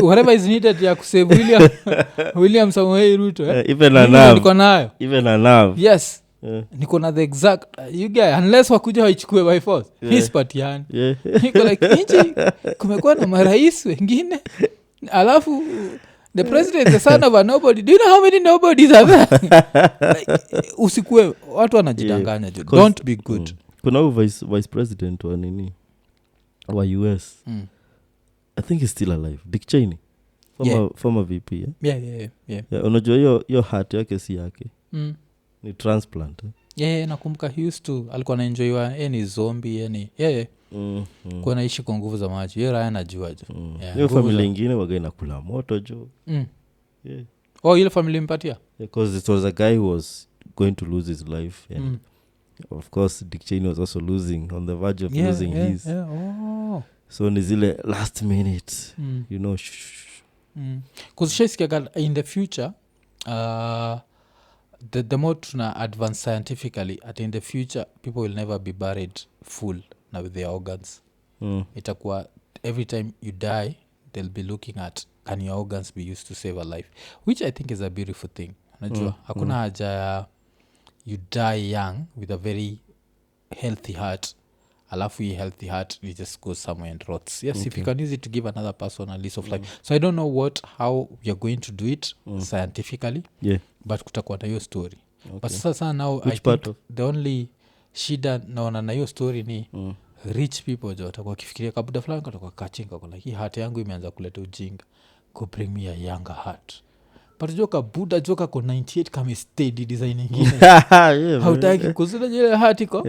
whatever is needed ya kusave William Samoei Ruto even enough yes niko na the exact you guys unless wakuja waichukue by force his partian niko like inchi kumekuwa na marais wengine alafu the president is the son of a nobody. Do you know how many nobodies are there? Like, usikue watu wanajidanganya. Don't be good. Kuna vice president wa nini wa US I think he's still alive, Dick Cheney, former VP. Yeah. Unajua hiyo heart yake si yake, ni transplant. Nakumbuka he used to alikuwa anaenjoywa ni zombie kwa naishi kwa nguvu za maji. Hiyo raya najua jo. Hiyo familia ingine waga inakula moto jo. Ile familia impatia? Because it was a guy who was going to lose his life, and of course Dick Cheney was also losing, on the verge of losing his. So ni zile last minute, you know. Because she's in the future, the more tuna advance scientifically, at in the future people will never be buried full now with their organs. Itakuwa every time you die they'll be looking at, can your organs be used to save a life, which I think is a beautiful thing. Unajua hakuna haja ya you die young with a very healthy heart, alafu your healthy heart you just go somewhere and rots. Yes, if you can use it to give another person a lease of life. So I don't know how you're going to do it scientifically, but kutakuwa na hiyo story. But sasa now I think the only shida naona na hiyo story ni rich people jo watakuwa kifikiria kabuda fulani katakuwa kachinga kwa hii heart yangu imeanza kuleta ujinga, go bring me a younger heart. But joka buda joka kwa 98 kama steady design nyingine. Hautaki kuzina jile heart iko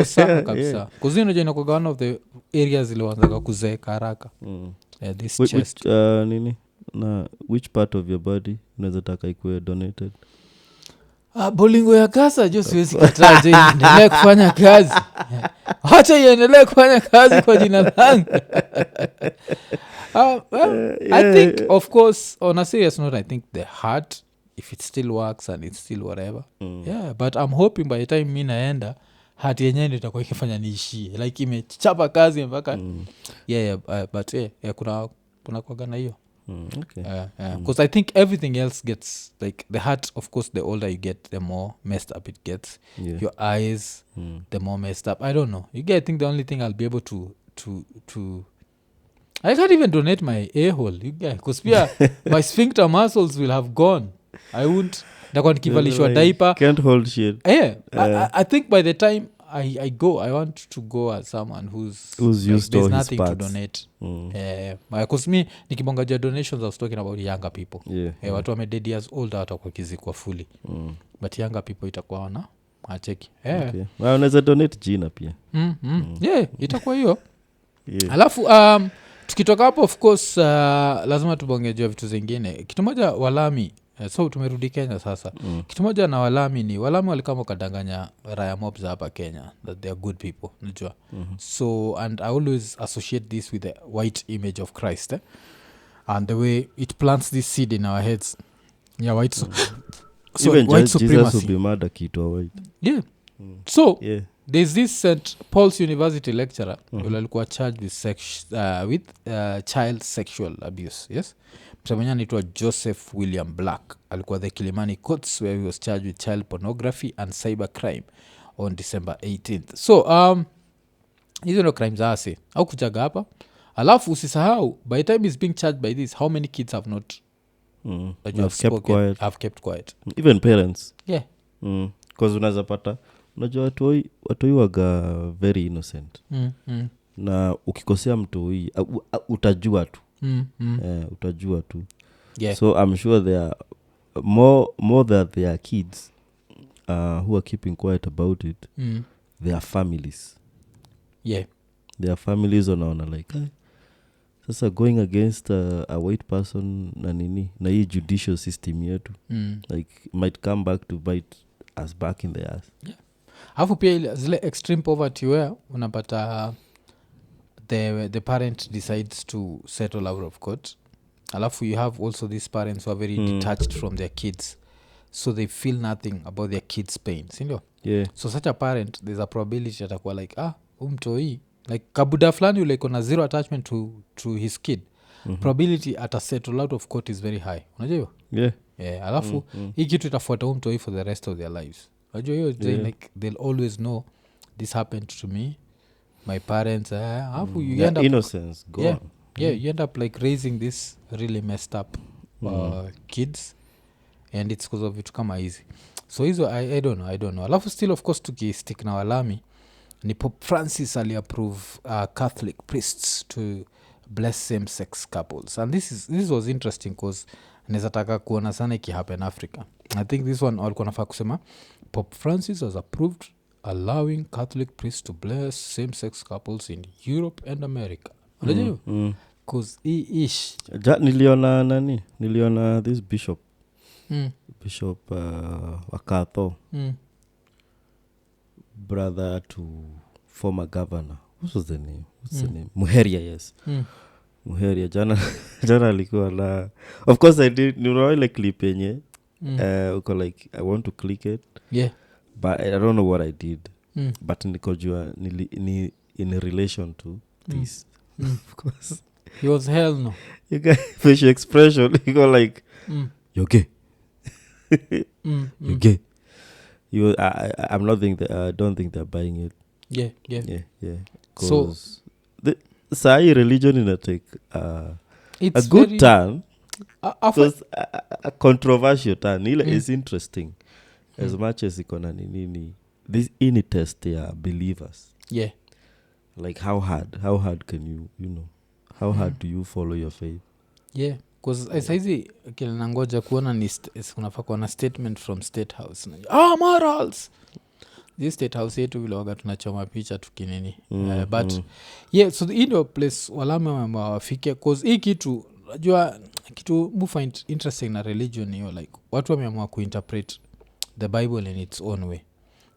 sana kabisa. Kuzina jina kwa one of the areas ilianza kuzeeka haraka. This chest. Nini? Na which part of your body unaweza taka ikuwe donated? Bolingo ya kasa jo siwezi kataa je endelee kufanya kazi. Acha iendelee kufanya kazi kwa jina langu. I think of course on a serious note, I think the heart, if it still works and it's still whatever, but I'm hoping by the time mi naenda heart yenyewe ndio itakuwa ikifanya niishie, like imechapa kazi mpaka but kuna kwa na hiyo. Because I think everything else gets, like the heart, of course the older you get the more messed up it gets. Your eyes, the more messed up. I don't know, I think the only thing I'll be able to I can't even donate my a-hole, because pia my sphincter muscles will have gone. I won't ndakuwa nikivalishwa diaper, can't hold shit. I think by the time I go, I want to go as someone who's used there's to nothing his to parts. donate. Because me nikibongaja donations I was talking about younger people. Watu wame dead years older watakuwa kizikwa fully, but younger people itakuwa wana acheki. Unaweza donate jina pia. Itakuwa hiyo. Alafu tukitoka hapo of course lazima tubongejea vitu zingine. Kitu moja Walami, so tumerudi Kenya sasa. Kitu moja na Walami walikama kadanganya raya mobs hapa Kenya that they are good people, unajua. So and I always associate this with the white image of Christ, and the way it plants this seed in our heads. White so even white Jesus supremacy will be mad akiitwa white. So there's this St. Paul's University lecturer who alikuwa charged with child sexual abuse. Yes, mtamenya anaitwa Joseph William Black. Alikuwa the Kilimani courts where he was charged with child pornography and cyber crime on December 18th. So hizo no crimes ase au kujaga hapa. Alafu usisahau by the time he's being charged by this, how many kids have not have kept quiet, even parents. Because unaweza pata, unajua watoi waga very innocent. Na ukikosea mtoi utajua tu. Utajua tu. So I'm sure there are more that there are kids who are keeping quiet about it. Their families. Their families wanaona like sasa going against a white person na nini na hii judicial system yetu, like might come back to bite us back in the ass. Alafu pia zile extreme poverty where unapata the parent decides to settle out of court. Alafu you have also these parents who are very detached from their kids, so they feel nothing about their kids' pain, sindio? So such a parent, there's a probability atakuwa like umtoi like kabuda fulani ule iko na zero attachment to his kid. Probability ata settle out of court is very high, unajua hiyo? Alafu hii kitu itafuata umtoi for the rest of their lives, unajua hiyo. Like they'll always know this happened to me, my parents. Alafu you end up innocence gone. You end up like raising this really messed up kids, and it's because of vitu kama hizi. So hizo I don't know. Alafu still of course tukistick na Walami ni Pope Francis aliapprove Catholic priests to bless same sex couples. And this was interesting because naweza taka kuona sana ikihappen Africa. I think this one walikuwa nafaa kusema Pope Francis has approved allowing Catholic priests to bless same sex couples in Europe and America. Unajua hiyo? Because ish niliona this bishop Wakatho, brother to former governor. What was the name? Muheria, yes. Muheria jana alikuwa na, of course I did ile clip yenye uko like I want to click it, but I don't know what I did, but nikojua ni in relation to this. Of course he was hell no. You got facial expression, you go like you're gay. You're gay. I'm not think that I don't think they're buying it. Yeah. So Sai religion in a take a good turn, because a controversial turn is interesting as much as ikona nini this in test their believers. Like how hard can you know how hard do you follow your faith? Because saizi kile nangoja kuona ni kunafaa kuona statement from State House. Morals this State House yetu vile waga tunachoma picha tukinini. But so the Indo place walame wafike cause hii kitu najua kitu mu find interesting na religion hiyo, like watu wameamua kuinterpret the Bible in its own way.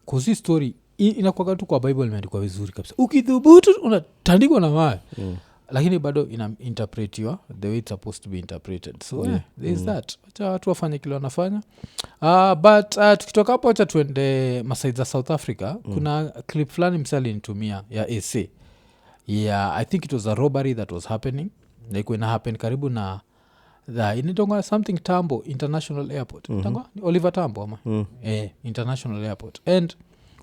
Cause hii story inakuwa tu kwa Bible imeandikwa vizuri kabisa, ukidhubutu unatandikwa na mawe, lakini bado ina interpretiwa the way it's supposed to be interpreted. So there is that. Wacha watu wafanye kile wanafanya. But tukitoka hapo wacha tuende masaiza South Africa. Kuna clip fulani msali nitumia ya AC. I think it was a robbery that was happening. Like when happen karibu na inaitwa something Tambo International Airport. Oliver Tambo ama? International Airport. And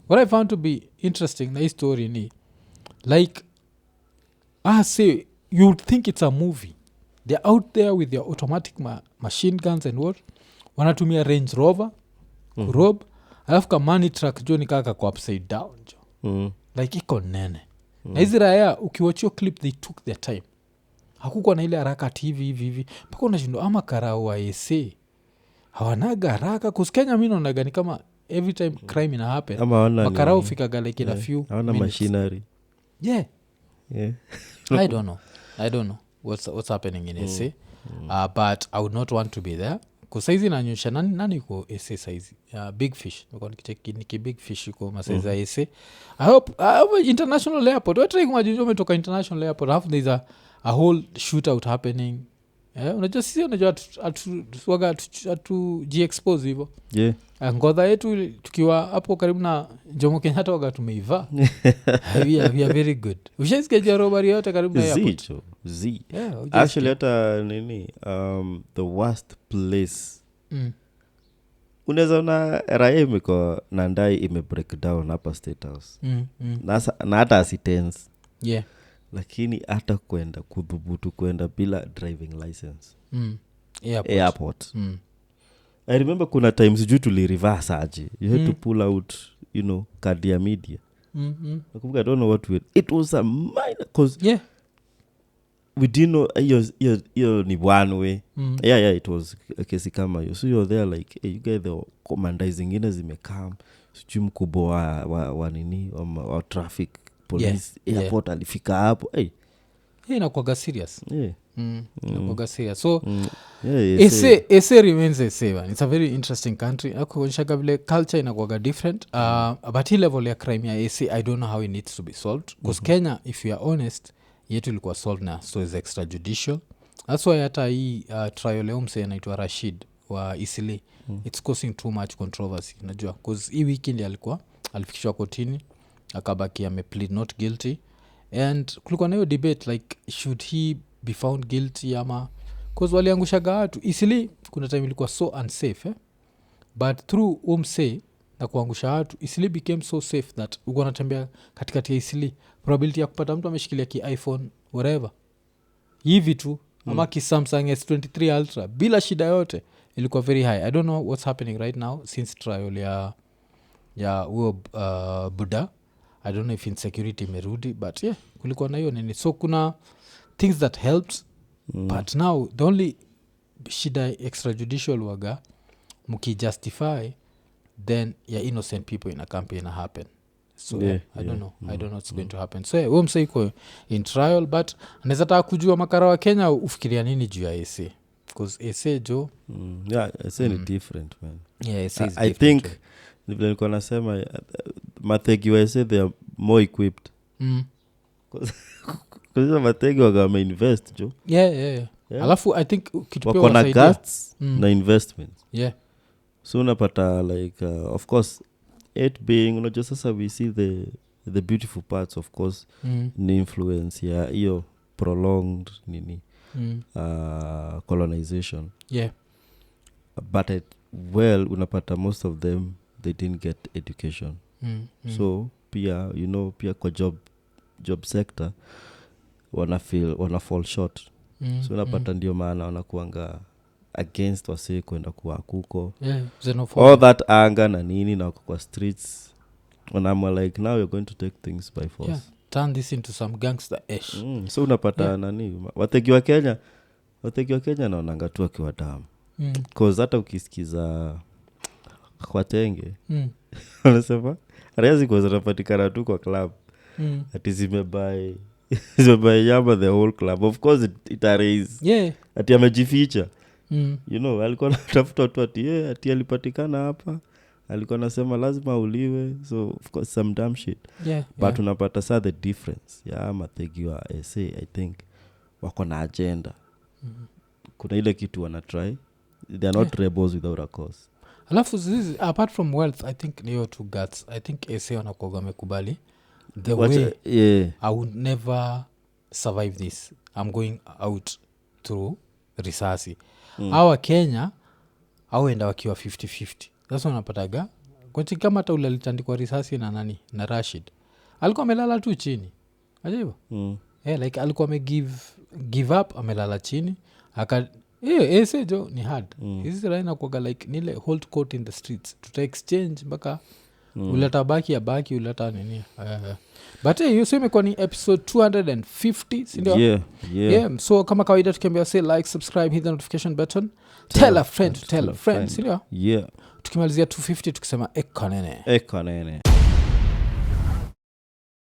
what I found to be interesting na hii story ni like say you'd think it's a movie. They're out there with their automatic machine guns and what, wanatumia Range Rover kurob, alafu ka money truck jo ni kaka kwa upside down jo, like iko nene. Na hizi raya ukiwatch your clip, they took their time, hakukuwa na ile haraka hivi mpaka unashindwa ama karao wa AC hawanaga haraka. Kenya mimi naonaga ni kama every time crime ina happen makarao fika like in a few hawana machinery. I don't know what's happening in SA. But I would not want to be there because saizi nanyosha nani ko SA saizi big fish niki big fish ko masaiza SA. I hope international airport what like majujo umetoka international airport half there's a whole shootout happening. Unajua sisi unajua atu expose hivyo. Ngodha yetu tukiwa hapo karibu na Jomo Kenyatta waga tumeiva. we are very good. Ushaisikia robbery yote karibu na airport. Actually hata nini the worst place. Unaweza na raia imeko na ndai ime break down hapa State House. Na hata asitense. Lakini hata kwenda kudhubutu kwenda bila driving license. Airport. I remember kuna times juu tuli reverse aje. You had to pull out, card ya media. I don't know what it was a minor cause we didn't know you're ni one way. It was a case kama hiyo. So you're there like you get the commander zingine zimekam. Sijui mkubwa wa nini wa traffic police airport alifika hapo. Inakuwa serious. Inakuwa serious. So SA remains a saver. It's a very interesting country. Akuonyesha vile culture inakuwa different. But hii level ya crime ya SA I don't know how it needs to be solved. Because Kenya, if you are honest, yetu ilikuwa solved na so is extrajudicial. That's why hata hii trial leo mse anaitwa Rashid wa Isili. It's causing too much controversy. Unajua because hii weekend alifikishwa kotini akabaki plead not guilty, and kulikuwa na hiyo debate like should he be found guilty ama cause waliangushaga watu Isili. Kuna time ilikuwa so unsafe but through umse na kuangusha watu Isili became so safe that uko unatembea katikati ya Isili probability ya kupata mtu ameshikilia ki iPhone whatever hivi tu ama ki Samsung S23 Ultra bila shida yote ilikuwa very high. I don't know what's happening right now since trial ya huo Buddha. I don't know if insecurity imerudi but kulikuwa na hiyo nini. So kuna things that helped but now the only shida extrajudicial waga mukijustify then innocent people in a campaign happen. So I don't know what's going to happen. So huo msa iko in trial but anaweza taka kujua makara wa Kenya ufikiria nini juu ya essay because essay jo essay ni different man. Essay is I think vile nilikuwa nasema Mategi wa essay they are more equipped because Mategi wame invest jo alafu I think kitupia wana guts na investments so unapata like of course it being unajua sasa we see the beautiful parts of course ni influence ya hiyo prolonged nini colonization but unapata most of them they didn't get education so pia pia kwa job sector wana fall short so unapata ndio maana wanakuanga against wase kwenda kuwa kuko all that anger na nini na kwa streets when I'm like now you're going to take things by force turn this into some gangster-ish so unapata nani wategi wa Kenya naonanga tu akiwa damu cause hata ukisikiza kwa tenge wanasema razi kwa zinapatikana tu kwa club ati zimebai yamba the whole club of course it raise ati amejificha alikuwa natafuta tu ati alipatikana hapa alikuwa nasema lazima uliwe so of course some damn shit but unapata saa the difference Mategi wa essay I think wako na agenda kuna ile kitu wana try they are not rebels without a cause alafu apart from wealth I think niyo two guts I think essay wanakuwa wamekubali the way I would never survive this I'm going out through risasi hawa Kenya auenda wakiwa 50-50 sasa unapataga kwenye kama hata ule alitandikwa risasi na nani na Rashid alikuwa amelala tu chini ajabu like alikuwa give up amelala chini ese jo ni hard hizi raina kuaga like nile hold court in the streets tuta exchange mpaka uleta baki ya baki uleta nini but hiyo sema kwa ni episode 250 sindio so kama kawaida tukiambia say like subscribe hit the notification button tell a friend to tell a friend sindio tukimalizia 250 tukisema ekonene